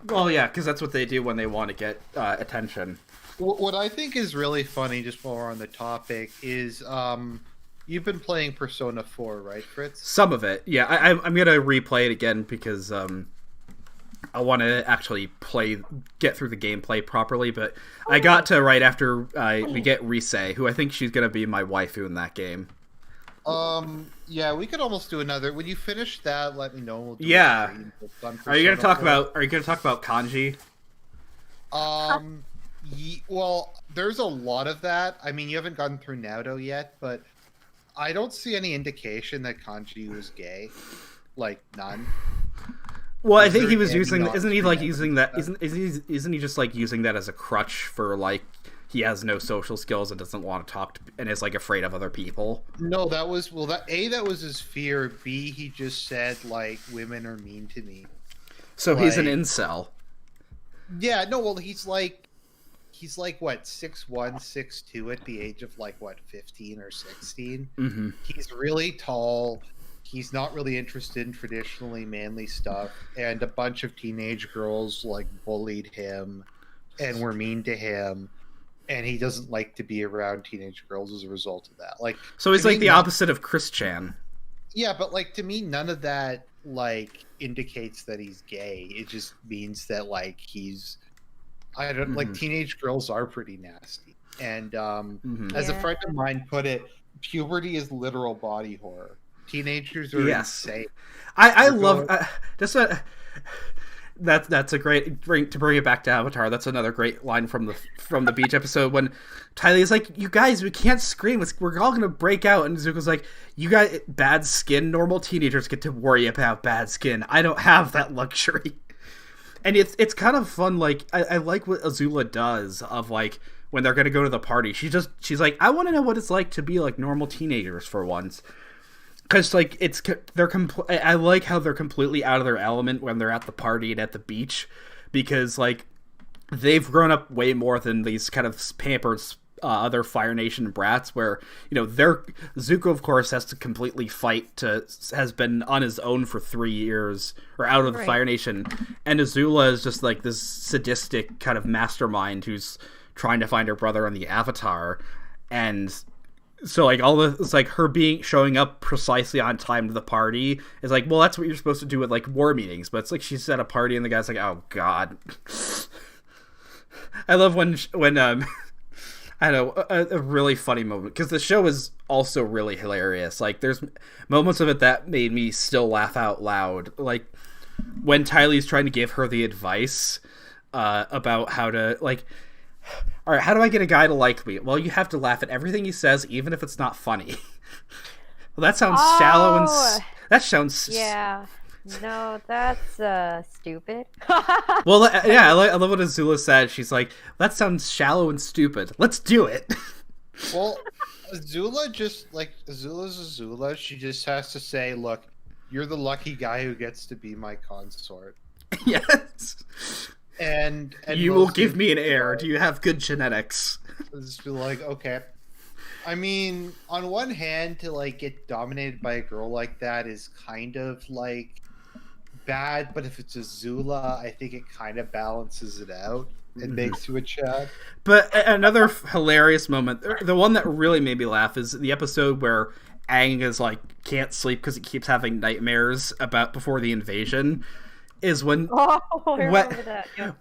Well, yeah, because that's what they do when they want to get attention. What I think is really funny, just while we're on the topic, is you've been playing Persona 4, right, Fritz? Some of it, yeah. I'm going to replay it again because I want to actually get through the gameplay properly, but I got to right after we get Rise, who I think she's going to be my waifu in that game. Yeah, we could almost do another. When you finish that, let me know. We'll do Are you going to talk about kanji? Well, there's a lot of that. I mean, you haven't gotten through Naruto yet, but I don't see any indication that Kanji was gay. Like, none. Well, I think he was using. Isn't he like using that? Isn't he just like using that as a crutch for like he has no social skills and doesn't want to talk to, and is like afraid of other people? No, that was that was his fear. B, he just said like women are mean to me. So he's an incel. Yeah, no. Well, he's like what 6'1", 6'2" at the age of 15 or 16. Mm-hmm. He's really tall. He's not really interested in traditionally manly stuff, and a bunch of teenage girls bullied him and were mean to him, and he doesn't like to be around teenage girls as a result of that. So he's like the opposite of Chris Chan. Yeah, but to me, none of that indicates that he's gay. It just means that he's teenage girls are pretty nasty, and as a friend of mine put it, puberty is literal body horror. Teenagers are insane. I love that's a great to bring it back to Avatar. That's another great line from the beach episode when Tylee's like, "You guys, we can't scream. We're all gonna break out." And Zuko's like, "You guys, bad skin. Normal teenagers get to worry about bad skin. I don't have that luxury." And it's kind of fun. I like what Azula does of when they're gonna go to the party. She's like, "I want to know what it's like to be normal teenagers for once." Because I like how they're completely out of their element when they're at the party and at the beach, because they've grown up way more than these kind of pampered other Fire Nation brats. Where Zuko of course has to completely has been on his own for 3 years or out of the Fire Nation, and Azula is just this sadistic kind of mastermind who's trying to find her brother on the Avatar, and. So all this her showing up precisely on time to the party is well, that's what you're supposed to do at war meetings, but it's she's at a party and the guy's oh god. I love when I know a really funny moment, because the show is also really hilarious. There's moments of it that made me still laugh out loud, when Tylee's trying to give her the advice about how to all right, how do I get a guy to like me? Well, you have to laugh at everything he says, even if it's not funny. Well, that sounds shallow and that sounds. Yeah, no, that's stupid. Well, yeah, I love what Azula said. She's like, "That sounds shallow and stupid. Let's do it." Well, Azula Azula's Azula. She just has to say, "Look, you're the lucky guy who gets to be my consort." Yes. And you will give me an heir. Do you have good genetics? Just be okay. I mean, on one hand, to get dominated by a girl like that is kind of bad, but if it's Azula, I think it kind of balances it out and makes you a Chad. But another hilarious moment, the one that really made me laugh, is the episode where Aang is can't sleep because he keeps having nightmares before the invasion. Is when I remember that. Yeah.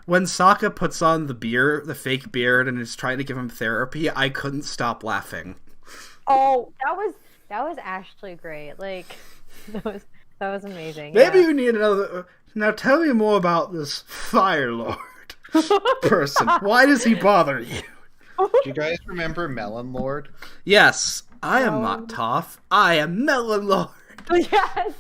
when Sokka puts on the fake beard, and is trying to give him therapy, I couldn't stop laughing. Oh, that was actually great. Like, that was amazing. Maybe yeah. you need another. Now tell me more about this Fire Lord person. Why does he bother you? Do you guys remember Melon Lord? Yes, I am not Toph. I am Melon Lord. Yes.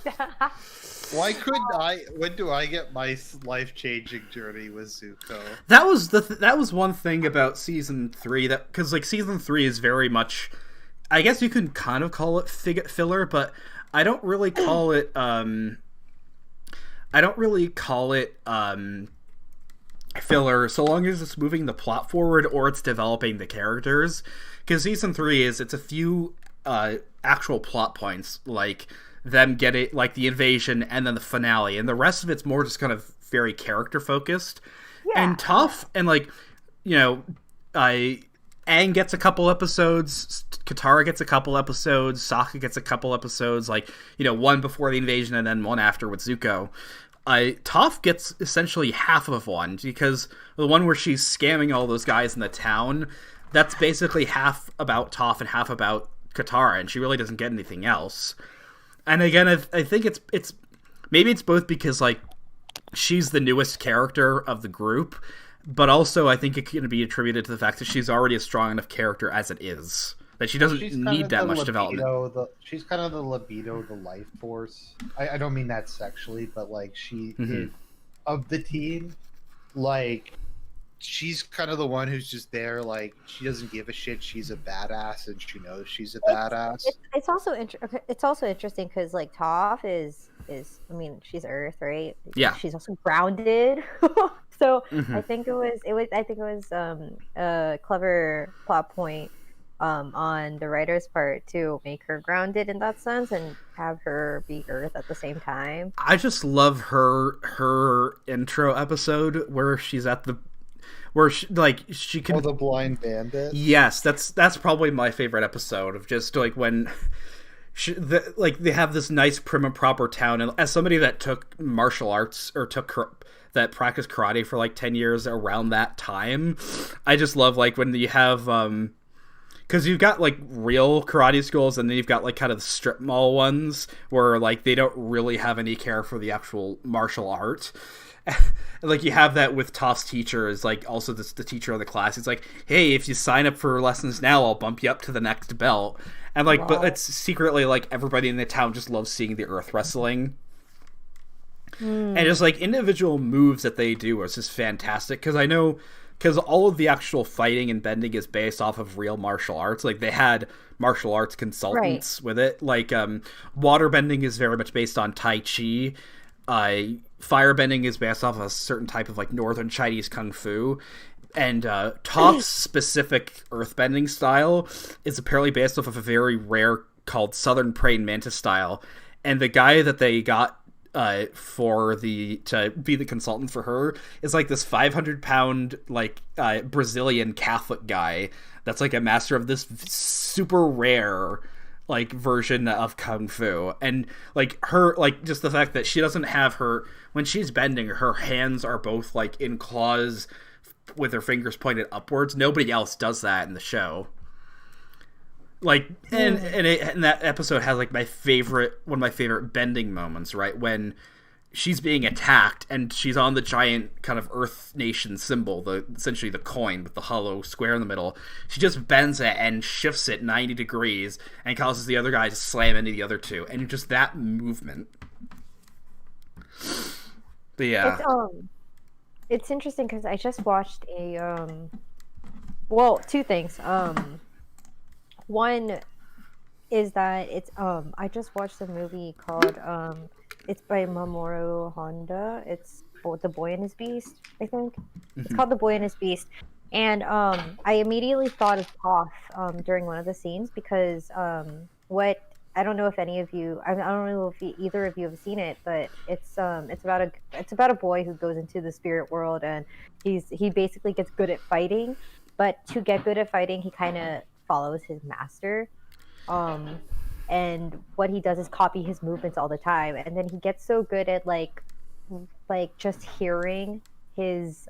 Why couldn't I? When do I get my life-changing journey with Zuko? That was one thing about season 3 because like season 3 is very much, I guess you can kind of call it filler, but I don't really call it filler so long as it's moving the plot forward or it's developing the characters. Because season 3 it's a few actual plot points, like them getting like the invasion and then the finale, and the rest of it's more just kind of very character focused. Yeah. And Toph and like, you know, Aang gets a couple episodes, Katara gets a couple episodes, Sokka gets a couple episodes, like, you know, one before the invasion and then one after with Zuko. Toph gets essentially half of one, because the one where she's scamming all those guys in the town, that's basically half about Toph and half about Katara, and she really doesn't get anything else. And again, I think it's maybe it's both because like she's the newest character of the group, but also I think it can be attributed to the fact that she's already a strong enough character as it is, that she doesn't need that much development. She's kind of the libido, the life force. I don't mean that sexually, but like she is, of the team, like she's kind of the one who's just there. Like she doesn't give a shit. She's a badass, and she knows she's a badass. It's also interesting because like Toph is I mean, she's Earth, right? Yeah. She's also grounded. So I think it was a clever plot point on the writer's part to make her grounded in that sense and have her be Earth at the same time. I just love her intro episode where she's at the she can. Oh, the blind bandit. Yes, that's probably my favorite episode of just like when. They have this nice prim and proper town, and as somebody that took martial arts or that practiced karate for like 10 years around that time, I just love like when you have because you've got like real karate schools, and then you've got like kind of the strip mall ones where like they don't really have any care for the actual martial art. Like you have that with Toph's teacher is like also the teacher of the class. It's like, hey, if you sign up for lessons now, I'll bump you up to the next belt. And like, wow. But it's secretly like everybody in the town just loves seeing the earth wrestling. And just like individual moves that they do is just fantastic. Because all of the actual fighting and bending is based off of real martial arts. Like they had martial arts consultants with it. Like water bending is very much based on Tai Chi. Firebending is based off of a certain type of like northern Chinese kung fu, and Toph's specific earthbending style is apparently based off of a very rare called Southern Praying Mantis style. And the guy that they got to be the consultant for her is like this 500-pound like Brazilian Catholic guy that's like a master of this super rare like version of kung fu. And like her, like just the fact that she doesn't have her, when she's bending, her hands are both like in claws with her fingers pointed upwards. Nobody else does that in the show. Like, and that episode has like one of my favorite bending moments, right? When she's being attacked and she's on the giant kind of Earth Nation symbol, essentially the coin with the hollow square in the middle. She just bends it and shifts it 90 degrees and causes the other guy to slam into the other two. And just that movement. But yeah. It's interesting because I just watched two things. One is that it's I just watched a movie called it's by Mamoru Honda. It's The Boy and His Beast, I think. It's called The Boy and His Beast. And I immediately thought of Toph during one of the scenes because I don't know if any of you, I don't know if either of you have seen it, but it's about a boy who goes into the spirit world, and he basically gets good at fighting, but to get good at fighting, he kind of follows his master, and what he does is copy his movements all the time, and then he gets so good at like just hearing his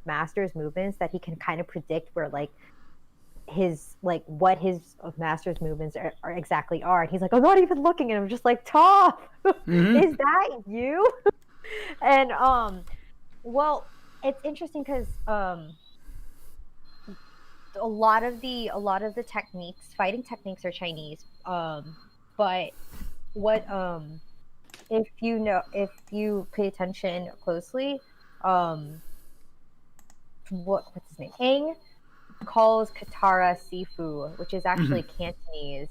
master's movements, that he can kind of predict where like his like what his master's movements are exactly are. And he's like, I'm not even looking, and I'm just like, Toph, is that you? And well, it's interesting because a lot of the techniques, fighting techniques, are Chinese. But what if you pay attention closely, what's his name? Aang calls Katara Sifu, which is actually Cantonese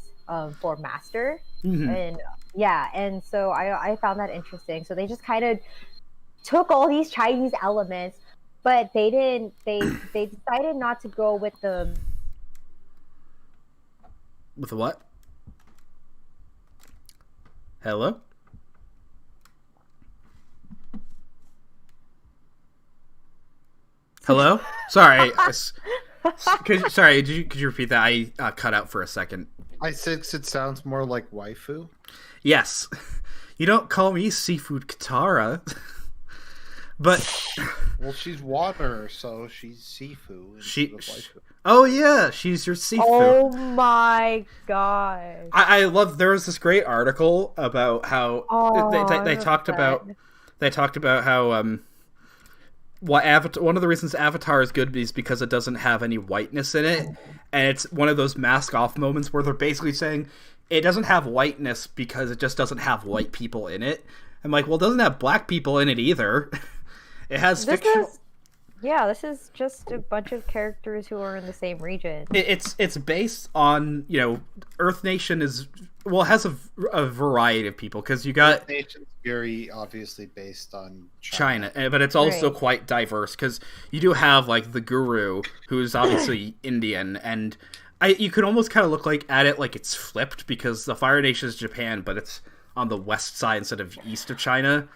for master. And yeah, and so I found that interesting. So they just kind of took all these Chinese elements, but they decided not to go with the what? Hello? Hello? Sorry. Could you repeat that? I cut out for a second. I said it sounds more like waifu. Yes. You don't call me Seafood Katara. But well, she's water, so she's Sifu. Oh yeah, she's your Sifu. Oh my god! I love. There was this great article about how they talked about how one of the reasons Avatar is good is because it doesn't have any whiteness in it, and it's one of those mask off moments where they're basically saying it doesn't have whiteness because it just doesn't have white people in it. I'm like, well, it doesn't have black people in it either. It has fictional. This is just a bunch of characters who are in the same region. It's based on, Earth Nation has a variety of people, because you got Earth Nation's very obviously based on China, but it's also quite diverse, because you do have like the Guru, who's obviously Indian, and you could almost kind of look at it like it's flipped, because the Fire Nation is Japan, but it's on the west side instead of east of China.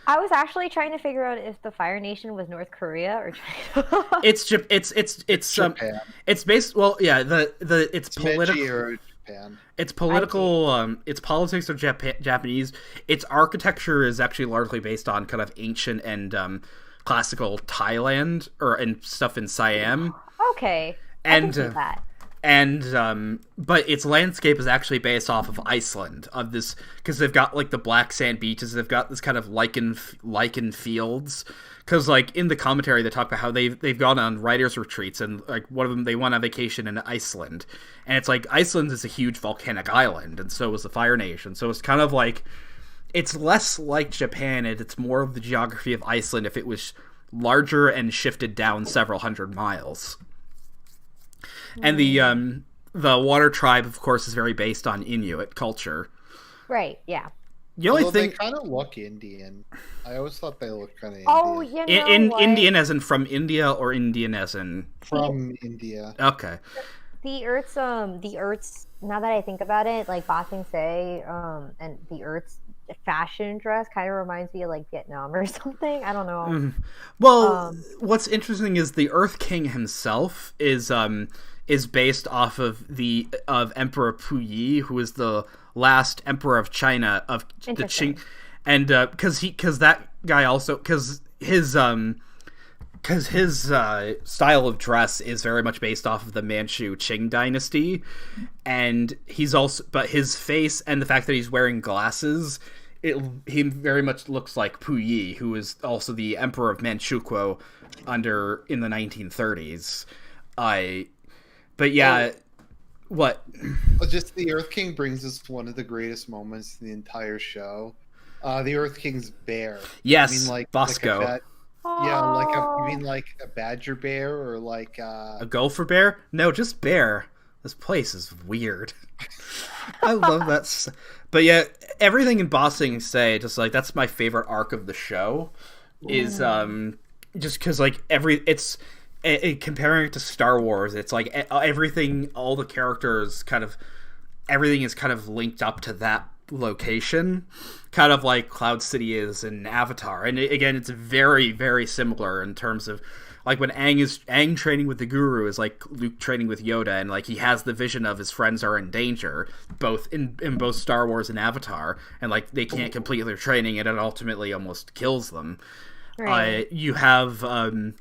I was actually trying to figure out if the Fire Nation was North Korea or China. It's Japan. It's based. Well, yeah. It's political. Japan. It's political. Its politics are Japanese. Its architecture is actually largely based on kind of ancient and classical Thailand and stuff in Siam. Okay. I can see that. And but its landscape is actually based off of Iceland, of this, because they've got like the black sand beaches, they've got this kind of lichen fields, because like in the commentary they talk about how they've gone on writers retreats, and like one of them they went on vacation in Iceland, and it's like Iceland is a huge volcanic island, and so is the Fire Nation, so it's kind of like it's less like Japan, and it's more of the geography of Iceland if it was larger and shifted down several hundred miles. And the Water Tribe, of course, is very based on Inuit culture. Right, yeah. The only thing... they kind of look Indian. I always thought they looked kind of Indian. Oh, Indian as in from India, or Indian as in... From India. Okay. The Earth's, now that I think about it, like Ba Sing Se, and the Earth's fashion dress kind of reminds me of like Vietnam or something. I don't know. Mm-hmm. Well, what's interesting is the Earth King himself is based off of Emperor Puyi, who is the last emperor of China of the Qing, and because that guy also his style of dress is very much based off of the Manchu Qing dynasty, and but his face and the fact that he's wearing glasses, he very much looks like Puyi, who is also the emperor of Manchukuo in the 1930s. But yeah, what? Well, just the Earth King brings us one of the greatest moments in the entire show. The Earth King's bear. Yes, I mean, like Bosco. You mean like a badger bear or like a gopher bear? No, just bear. This place is weird. I love that. But yeah, everything in Ba Sing Se, just like that's my favorite arc of the show. Is just because like comparing it to Star Wars, it's like everything, all the characters everything is kind of linked up to that location, kind of like Cloud City is in Avatar. And again, it's very, very similar in terms of like when Aang training with the Guru is like Luke training with Yoda, and like he has the vision of his friends are in danger, both in both Star Wars and Avatar, and like they can't complete their training, and it ultimately almost kills them. Right. You have and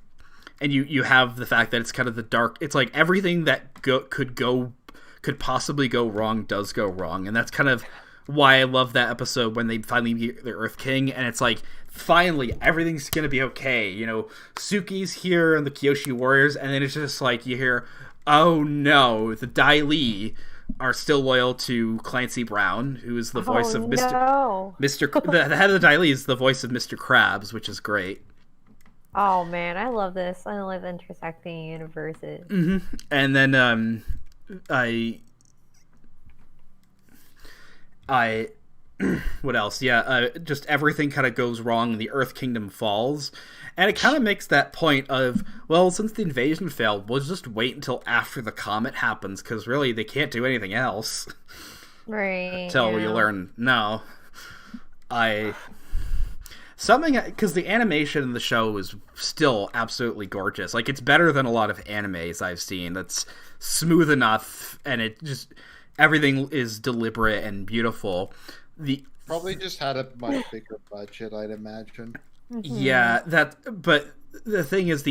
you have the fact that it's kind of the dark. It's like everything that could possibly go wrong does go wrong, and that's kind of why I love that episode when they finally meet the Earth King, and it's like finally everything's gonna be okay. You know, Suki's here and the Kyoshi warriors, and then it's just like you hear, oh no, the Dai Li are still loyal to Clancy Brown, who is the voice of Mr. No. The head of the Dai Li is the voice of Mr. Krabs, which is great. Oh man, I love this. I love intersecting universes. Mm-hmm. And then I what else? Yeah, just everything kind of goes wrong and the Earth Kingdom falls. And it kind of makes that point of, well, since the invasion failed, we'll just wait until after the comet happens, because really they can't do anything else. Right. Until you learn, no. Because the animation in the show is still absolutely gorgeous. Like, it's better than a lot of animes I've seen. That's smooth enough, and it just, everything is deliberate and beautiful. Probably just had a much bigger budget, I'd imagine. Mm-hmm. Yeah, but the thing is,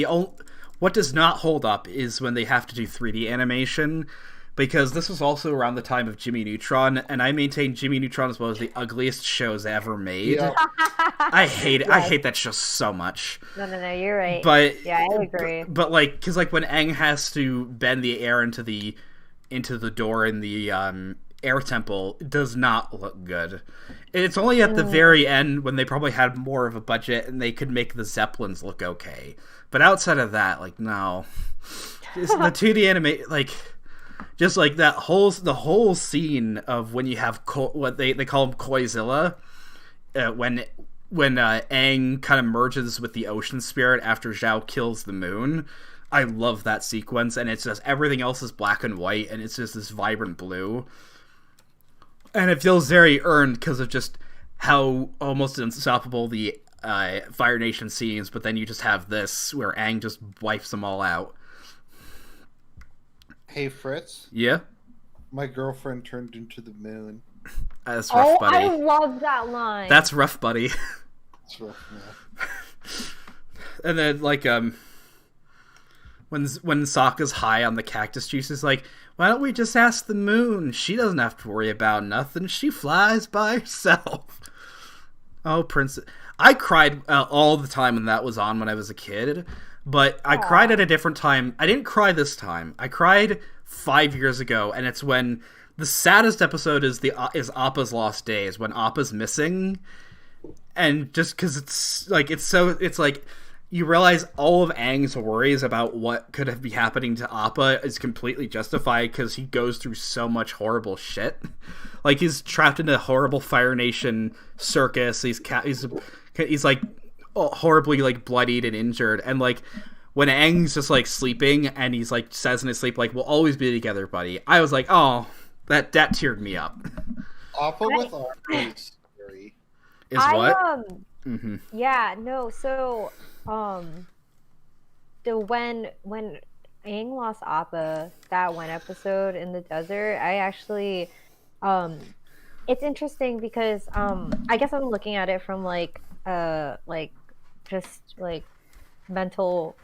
what does not hold up is when they have to do 3D animation, because this was also around the time of Jimmy Neutron, and I maintain Jimmy Neutron is one of the ugliest shows ever made. Yeah. I hate it. Yes. I hate that show so much. No, you're right. But yeah, I agree. But like, because like when Aang has to bend the air into the door in the air temple, it does not look good. It's only at the very end when they probably had more of a budget and they could make the Zeppelins look okay. But outside of that, like, no. Just the 2D anime, like, just like the whole scene of when you have what they call him Koizilla, when Aang kind of merges with the ocean spirit after Zhao kills the moon. I love that sequence, and it's just everything else is black and white, and it's just this vibrant blue. And it feels very earned because of just how almost unstoppable the Fire Nation seems, but then you just have this where Aang just wipes them all out. Hey, Fritz. Yeah? My girlfriend turned into the moon. That's rough, buddy. I love that line. That's rough, buddy. That's rough, man. And then, like, when Sokka's high on the cactus juice, is like, why don't we just ask the moon? She doesn't have to worry about nothing. She flies by herself. Oh, Princess. I cried all the time when that was on when I was a kid, but I cried at a different time. I didn't cry this time. I cried 5 years ago, and it's when the saddest episode is Appa's Lost Days, when Appa's missing, and just because it's like you realize all of Aang's worries about what could be happening to Appa is completely justified because he goes through so much horrible shit. Like, he's trapped in a horrible Fire Nation circus. He's like horribly like bloodied and injured, and like when Aang's just like sleeping and he's like says in his sleep like, we'll always be together, buddy. I was like, oh, that teared me up. Appa with Appa is scary. Is what? Mm-hmm. Yeah, no, so when Aang lost Appa, that one episode in the desert, I actually it's interesting because I guess I'm looking at it from like just like mental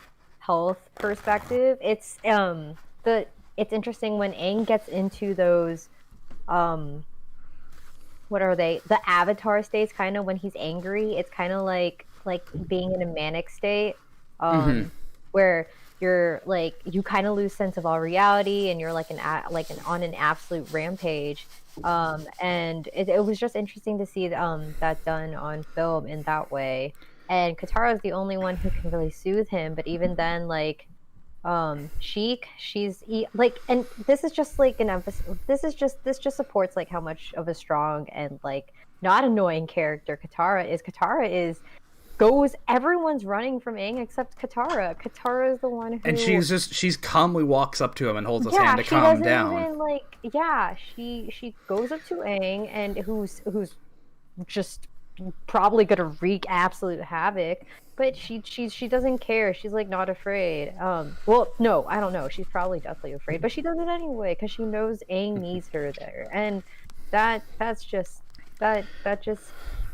health perspective. It's interesting when Aang gets into those what are they? The avatar states, kind of when he's angry. It's kind of like being in a manic state, where you're like you kind of lose sense of all reality, and you're on an absolute rampage. And it was just interesting to see that done on film in that way. And Katara is the only one who can really soothe him. But even then, like, Sheik, and this is just like an emphasis. This just supports like how much of a strong and like not annoying character Katara is. Everyone's running from Aang except Katara. Katara is the one who, and she's calmly walks up to him and holds his hand to calm him down. She goes up to Aang, and who's just probably gonna wreak absolute havoc, but she doesn't care. She's like not afraid. Well, no, I don't know. She's probably deathly afraid, but she does it anyway because she knows Aang needs her there, and that's just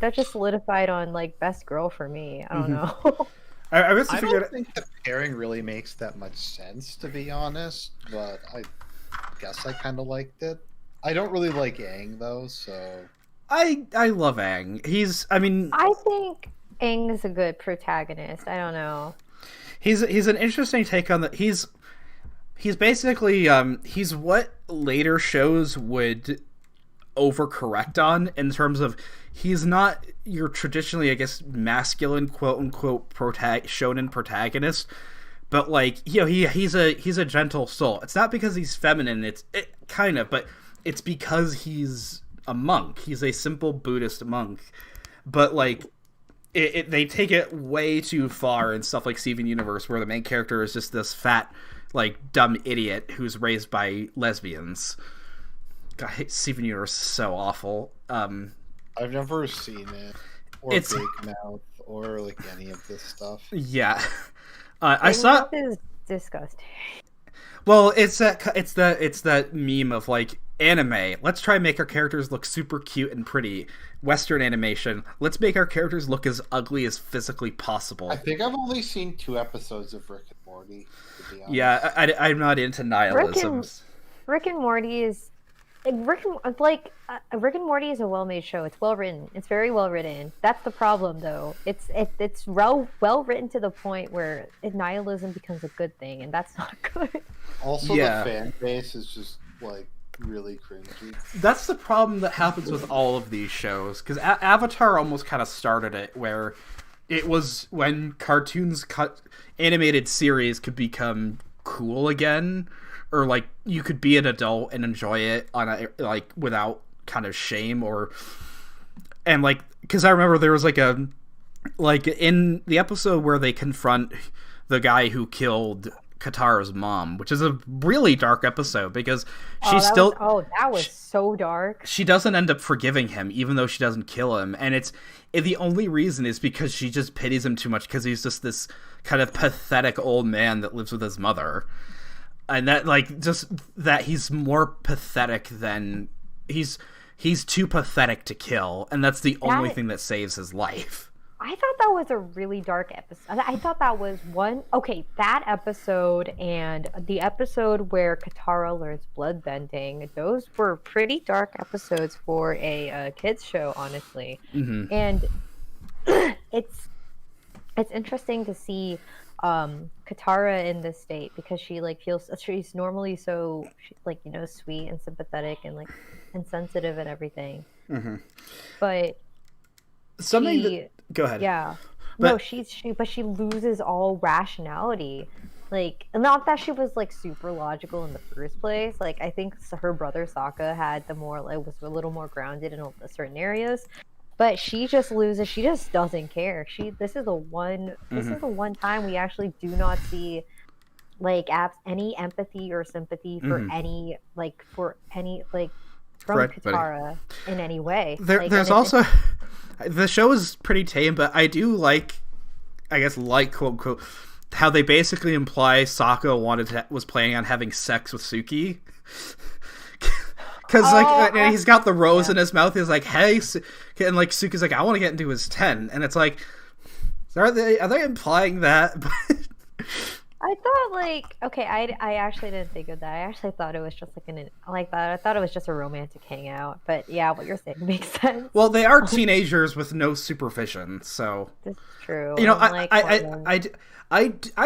that just solidified on like best girl for me. I don't Mhm. know. I was I figured don't think the pairing really makes that much sense, to be honest, but I guess I kind of liked it. I don't really like Aang, though, so... I love Aang. I think Aang's a good protagonist. I don't know. He's an interesting take on the he's basically he's what later shows would overcorrect on in terms of he's not your traditionally, I guess, masculine quote unquote shonen protagonist, but like, you know, he's a gentle soul. It's not because he's feminine, it kind of, but it's because he's a monk. He's a simple Buddhist monk, but like they take it way too far in stuff like Steven Universe, where the main character is just this fat, like, dumb idiot who's raised by lesbians. God, Steven Universe is so awful. I've never seen it, or It's- Big Mouth, or like any of this stuff. Yeah, I saw. Big Mouth is disgusting. Well, it's that meme of like anime. Let's try and make our characters look super cute and pretty. Western animation. Let's make our characters look as ugly as physically possible. I think I've only seen 2 episodes of Rick and Morty, to be honest. Yeah, I'm not into nihilism. Rick and Morty is Rick and Morty is a well-made show. It's well written. It's very well written. That's the problem, though. It's well written to the point where nihilism becomes a good thing, and that's not good. Also, Yeah. the fan base is just like really cringy. That's the problem that happens with all of these shows, because Avatar almost kind of started it, where it was when animated series could become cool again, or like you could be an adult and enjoy it on a, like, without kind of shame, and like, because I remember there was like in the episode where they confront the guy who killed Katara's mom, which is a really dark episode because that was so dark. She doesn't end up forgiving him, even though she doesn't kill him, and the only reason is because she just pities him too much because he's just this kind of pathetic old man that lives with his mother, and that, like, just that he's more pathetic than he's too pathetic to kill, and that's the only thing that saves his life. I thought that was a really dark episode. I thought that was that episode and the episode where Katara learns bloodbending. Those were pretty dark episodes for a kids show, honestly. Mm-hmm. And it's interesting to see Katara in this state because she like feels she's normally so like, you know, sweet and sympathetic and like and sensitive and everything. Mm-hmm. But Go ahead. Yeah. But, no, she loses all rationality. Like, not that she was like super logical in the first place. Like, I think her brother Sokka had was a little more grounded in certain areas. But she just loses. She just doesn't care. This is the one time we actually do not see like any empathy or sympathy for any from Katara in any way. There's also the show is pretty tame, but I do like, I guess, like, quote unquote, how they basically imply Sokka was planning on having sex with Suki. Because and he's got the rose in his mouth. He's like, "Hey," and like Suki's like, "I want to get into his tent," and it's like, are they implying that? I thought I actually didn't think of that. I actually thought it was just I thought it was just a romantic hangout. But yeah, what you're saying makes sense. Well, they are teenagers with no supervision, so this is true. You know, I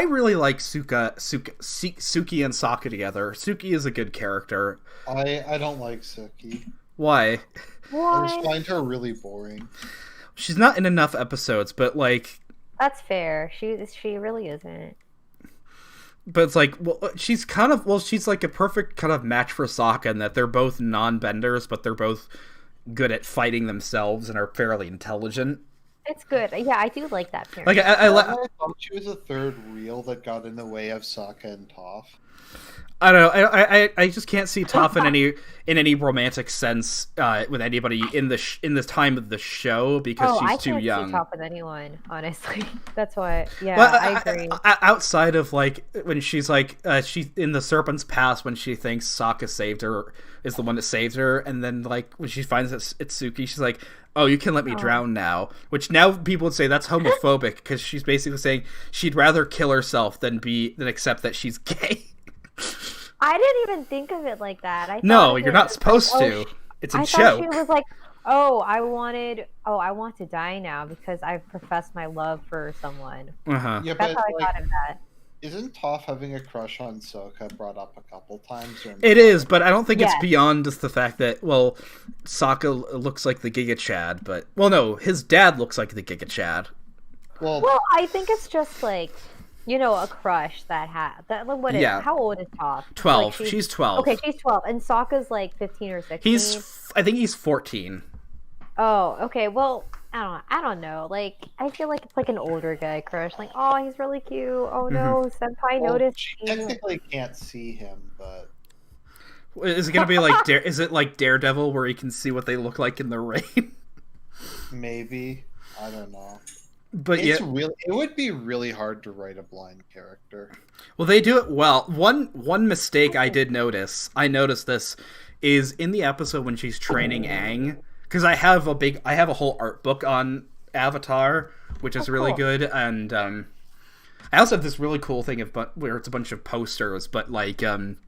really like Suki and Sokka together. Suki is a good character. I don't like Suki. Why? I just find her really boring. She's not in enough episodes, but like, that's fair. She really isn't. But it's like, she's like a perfect kind of match for Sokka in that they're both non-benders, but they're both good at fighting themselves and are fairly intelligent. It's good. Yeah, I do like that parent. Like, I thought she was a third wheel that got in the way of Sokka and Toph. I don't know. I just can't see Toph in any romantic sense with anybody in this time of the show because she's too young. I can't see Toph with anyone, honestly. That's why. Yeah, well, I agree. Outside of like when she's like she in the Serpent's Past when she thinks Sokka saved her is the one that saved her, and then like when she finds that it's Suki, she's like, oh, you can let me drown now. Which now people would say that's homophobic because she's basically saying she'd rather kill herself than accept that she's gay. I didn't even think of it like that. No, you're not supposed to. It's a joke. I thought she was like, I want to die now because I've professed my love for someone. Uh-huh. Yeah, that's how I thought of that. Isn't Toph having a crush on Sokka brought up a couple times? It is, but I don't think it's beyond just the fact that, well, Sokka looks like the Giga Chad, but... Well, no, his dad looks like the Giga Chad. Well, I think it's just, like, a crush that how old is Toph? 12. Like, she's 12. Okay, she's 12, and Sokka's, like, 15 or 16? I think he's 14. Oh, okay, well... I don't know. Like, I feel like it's like an older guy crush. Like, oh, he's really cute. Oh no, Senpai noticed. She technically can't see him, but is it gonna be like is it like Daredevil where you can see what they look like in the rain? Maybe, I don't know. But it would be really hard to write a blind character. Well, they do it well. One mistake I noticed this is in the episode when she's training Aang. Because I have a whole art book on Avatar, which is really good, and I also have this really cool thing where it's a bunch of posters, but like in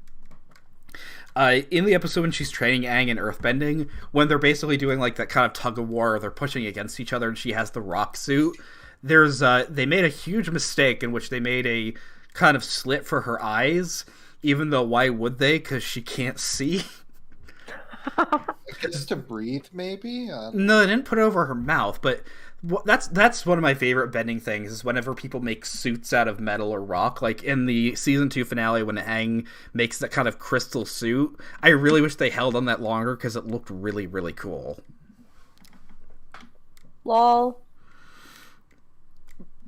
the episode when she's training Aang in earthbending, when they're basically doing like that kind of tug of war, they're pushing against each other, and she has the rock suit. They made a huge mistake in which they made a kind of slit for her eyes, even though why would they? Because she can't see. Just to breathe, maybe? No, they didn't put it over her mouth, but that's one of my favorite bending things, is whenever people make suits out of metal or rock. Like in the Season 2 finale when Aang makes that kind of crystal suit, I really wish they held on that longer because it looked really, really cool. Lol.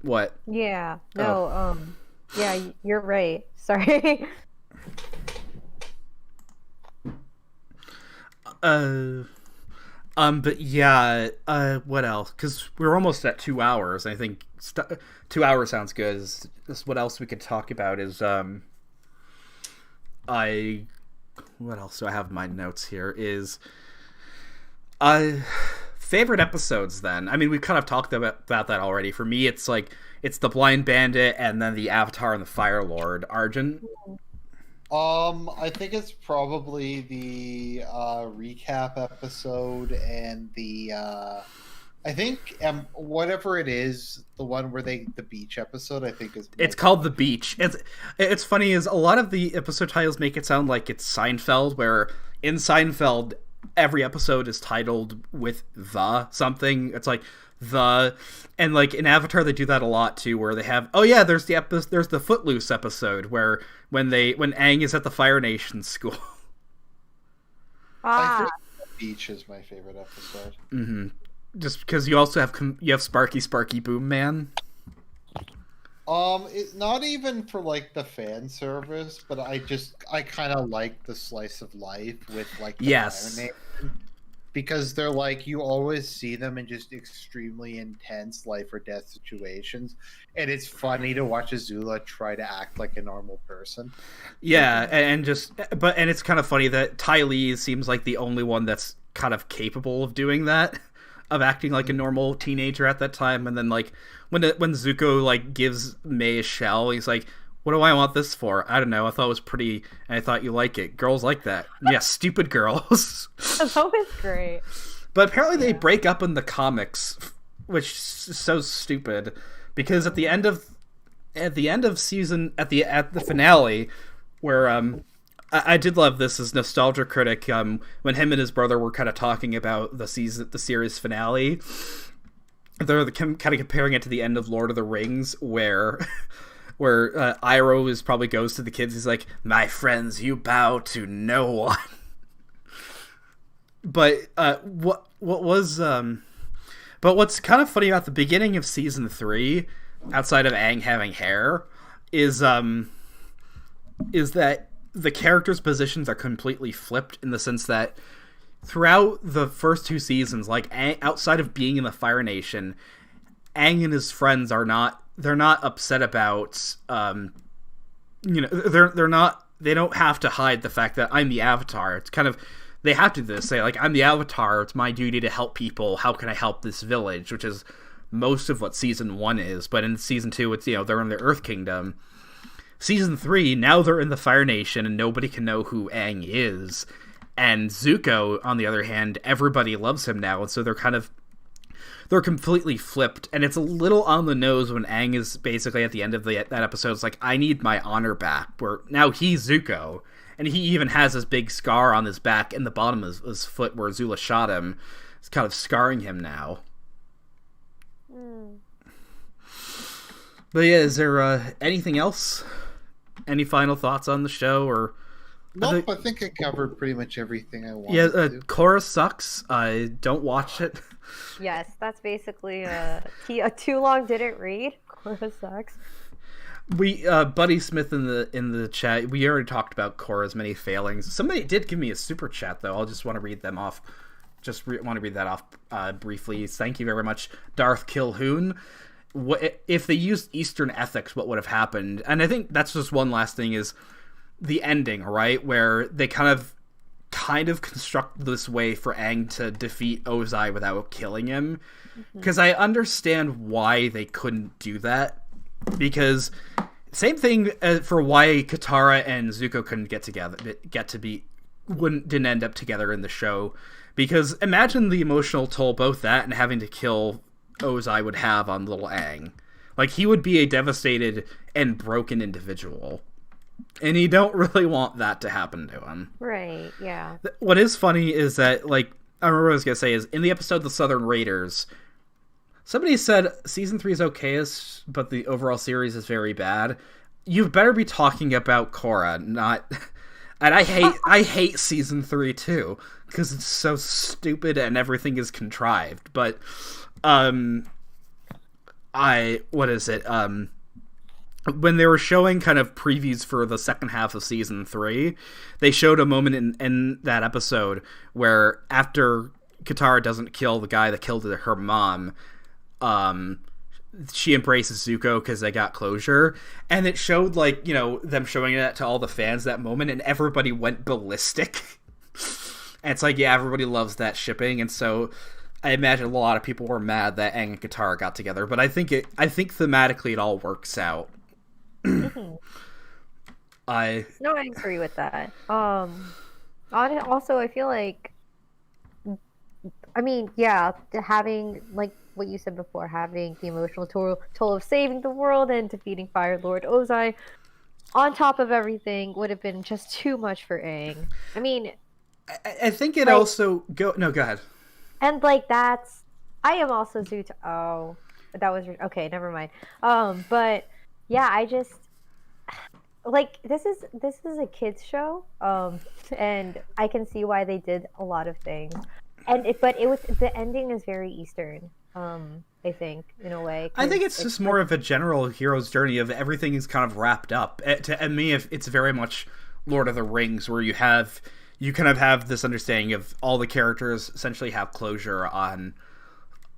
What? Yeah. No, yeah, you're right. Sorry. But yeah, what else? Because we're almost at 2 hours. I think 2 hours sounds good. What else we could talk about is, what else do I have in my notes here is, favorite episodes then. I mean, we kind of talked about that already. For me, it's the Blind Bandit and then the Avatar and the Fire Lord. Arjun? I think it's probably the recap episode and the I think whatever it is, the one where the beach episode, I think is. It's called The Beach. It's funny is a lot of the episode titles make it sound like it's Seinfeld, where in Seinfeld every episode is titled with the something. It's like and like in Avatar they do that a lot too, where they have there's the Footloose episode where when Aang is at the Fire Nation school. I think The Beach is my favorite episode. Mm-hmm. Just because you also have Sparky Boom Man. It's not even for like the fan service, but I kind of like the slice of life with like the Fire Nation. Because they're like, you always see them in just extremely intense life or death situations. And it's funny to watch Azula try to act like a normal person. Yeah, and it's kind of funny that Ty Lee seems like the only one that's kind of capable of doing that, of acting like a normal teenager at that time. And then like when Zuko like gives May a shell, he's like, what do I want this for? I don't know. I thought it was pretty, and I thought you like it. Girls like that. Yeah, stupid girls. That was great. But apparently they break up in the comics, which is so stupid. Because at the end of season, at the finale, where I did love this as nostalgia critic, when him and his brother were kind of talking about the series finale, they're kind of comparing it to the end of Lord of the Rings, where Iroh probably goes to the kids. He's like, "My friends, you bow to no one." But what's kind of funny about the beginning of season 3, outside of Aang having hair, is that the characters' positions are completely flipped in the sense that throughout the first 2 seasons, like outside of being in the Fire Nation, Aang and his friends are not. They're not upset about, they don't have to hide the fact that I'm the Avatar. It's kind of, they have to do this. Say, like, I'm the Avatar. It's my duty to help people. How can I help this village? Which is most of what Season 1 is. But in Season 2, it's, they're in the Earth Kingdom. Season 3, now they're in the Fire Nation, and nobody can know who Aang is. And Zuko, on the other hand, everybody loves him now, and so they're completely flipped, and it's a little on the nose when Aang is basically at the end of that episode. It's like, I need my honor back, where now he's Zuko, and he even has this big scar on his back and the bottom of his foot where Azula shot him. It's kind of scarring him now. But yeah, is there anything else? Any final thoughts on the show? Or nope, I think I covered pretty much everything I wanted. Yeah, to. Korra sucks. Don't watch it. Yes, that's basically too long didn't read. Korra sucks. We Buddy Smith in the chat. We already talked about Korra's many failings. Somebody did give me a super chat though. I'll just want to read them off. Want to read that off briefly. Thank you very much, Darth Kilhoon. If they used Eastern ethics, what would have happened? And I think that's just one last thing is the ending, right? Where they kind of construct this way for Aang to defeat Ozai without killing him. Because I understand why they couldn't do that. Because same thing for why Katara and Zuko couldn't didn't end up together in the show. Because imagine the emotional toll both that and having to kill Ozai would have on little Aang. Like, he would be a devastated and broken individual. And you don't really want that to happen to him. Right, yeah. What is funny is that, like, I remember what I was going to say is, in the episode The Southern Raiders, somebody said Season 3 is okay, but the overall series is very bad. You better be talking about Korra, not... And I hate Season 3 too, because it's so stupid and everything is contrived. But, when they were showing kind of previews for the second half of Season 3, they showed a moment in that episode where after Katara doesn't kill the guy that killed her mom, she embraces Zuko because they got closure, and it showed, like, them showing that to all the fans that moment, and everybody went ballistic. And it's like, yeah, everybody loves that shipping, and so I imagine a lot of people were mad that Aang and Katara got together, but I think thematically it all works out. I agree with that. Also, I feel like, I mean, yeah, having, like what you said before, having the emotional toll of saving the world and defeating Fire Lord Ozai on top of everything would have been just too much for Aang. I mean, I think it also go ahead. And like I am also Zuto. Oh, that was okay. Never mind. But yeah, I just like this is a kids show. And I can see why they did a lot of things. But the ending is very Eastern. I think, in a way. I think it's just more of a general hero's journey of everything is kind of wrapped up. To me, it's very much Lord of the Rings, where you kind of have this understanding of all the characters essentially have closure on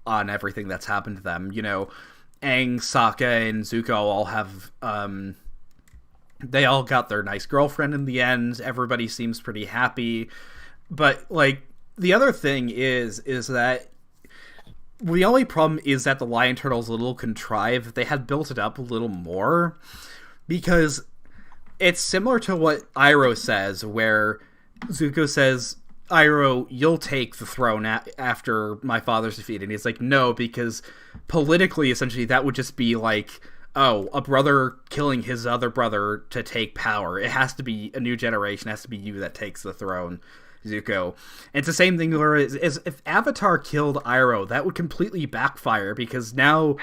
everything that's happened to them. Aang, Sokka, and Zuko all have they all got their nice girlfriend in the end. Everybody seems pretty happy. But like the other thing is that the only problem is that the Lion Turtle's a little contrived. They had built it up a little more, because it's similar to what Iroh says, where Zuko says, Iroh, you'll take the throne after my father's defeated. And he's like, no, because politically, essentially, that would just be like, oh, a brother killing his other brother to take power. It has to be a new generation. It has to be you that takes the throne, Zuko. And it's the same thing where if Avatar killed Iroh, that would completely backfire, because now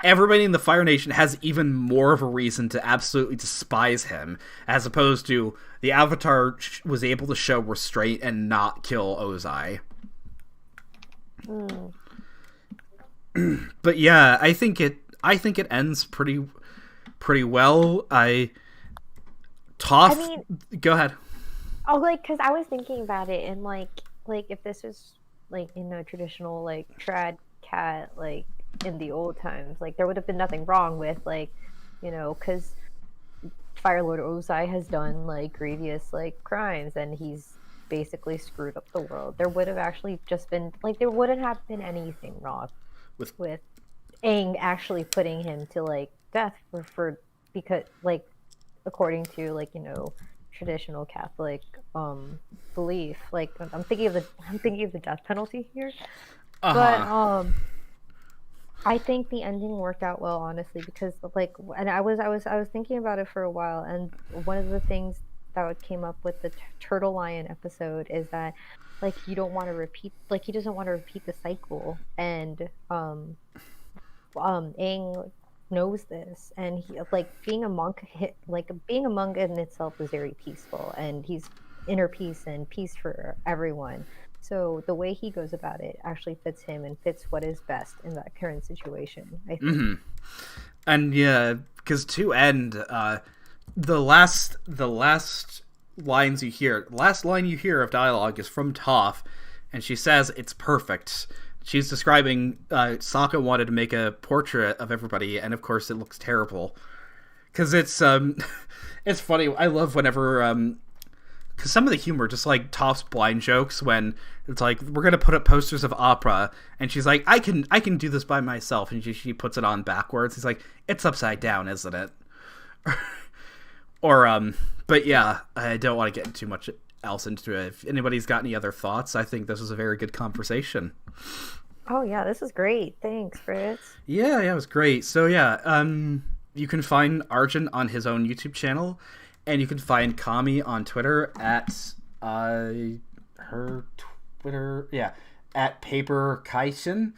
everybody in the Fire Nation has even more of a reason to absolutely despise him, as opposed to the Avatar was able to show restraint and not kill Ozai. But yeah, I think it ends pretty well. Go ahead. Oh, like, because I was thinking about it, and like if this was like traditional like trad cat, like in the old times, like there would have been nothing wrong with because Fire Lord Ozai has done like grievous like crimes, and he's basically screwed up the world. There would have actually just been like there wouldn't have been anything wrong with Aang actually putting him to like death for because like according to like traditional Catholic belief. Like I'm thinking of the death penalty here, but I think the ending worked out well, honestly, because like, and I was thinking about it for a while, and one of the things that came up with the Turtle Lion episode is that like you don't want to repeat, like he doesn't want to repeat the cycle, and Aang knows this, and he like being a monk, being a monk in itself is very peaceful, and he's inner peace and peace for everyone. So the way he goes about it actually fits him and fits what is best in that current situation, I think. Mm-hmm. And yeah, because to end, the last line you hear of dialogue is from Toph, and she says it's perfect. She's describing Sokka wanted to make a portrait of everybody, and of course it looks terrible. Because it's funny. I love whenever because some of the humor, just like Toph's blind jokes, when it's like we're gonna put up posters of opera, and she's like, I can do this by myself, and she puts it on backwards. He's like, it's upside down, isn't it? Or but yeah, I don't want to get too much else into it. If anybody's got any other thoughts, I think this was a very good conversation. Oh yeah, this is great. Thanks, Fritz. Yeah, it was great. So yeah, you can find Arjun on his own YouTube channel. And you can find Kami on Twitter at her Twitter, at Paper Kaisen.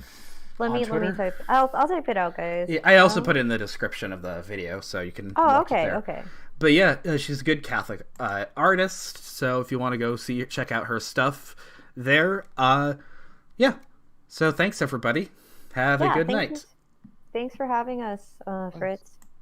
Let me type. I'll type it out, guys. Yeah, I also put it in the description of the video, so you can. Oh, okay, okay. But yeah, she's a good Catholic artist. So if you want to go check out her stuff there, yeah. So thanks everybody. Have a good night. Thanks for having us, Fritz.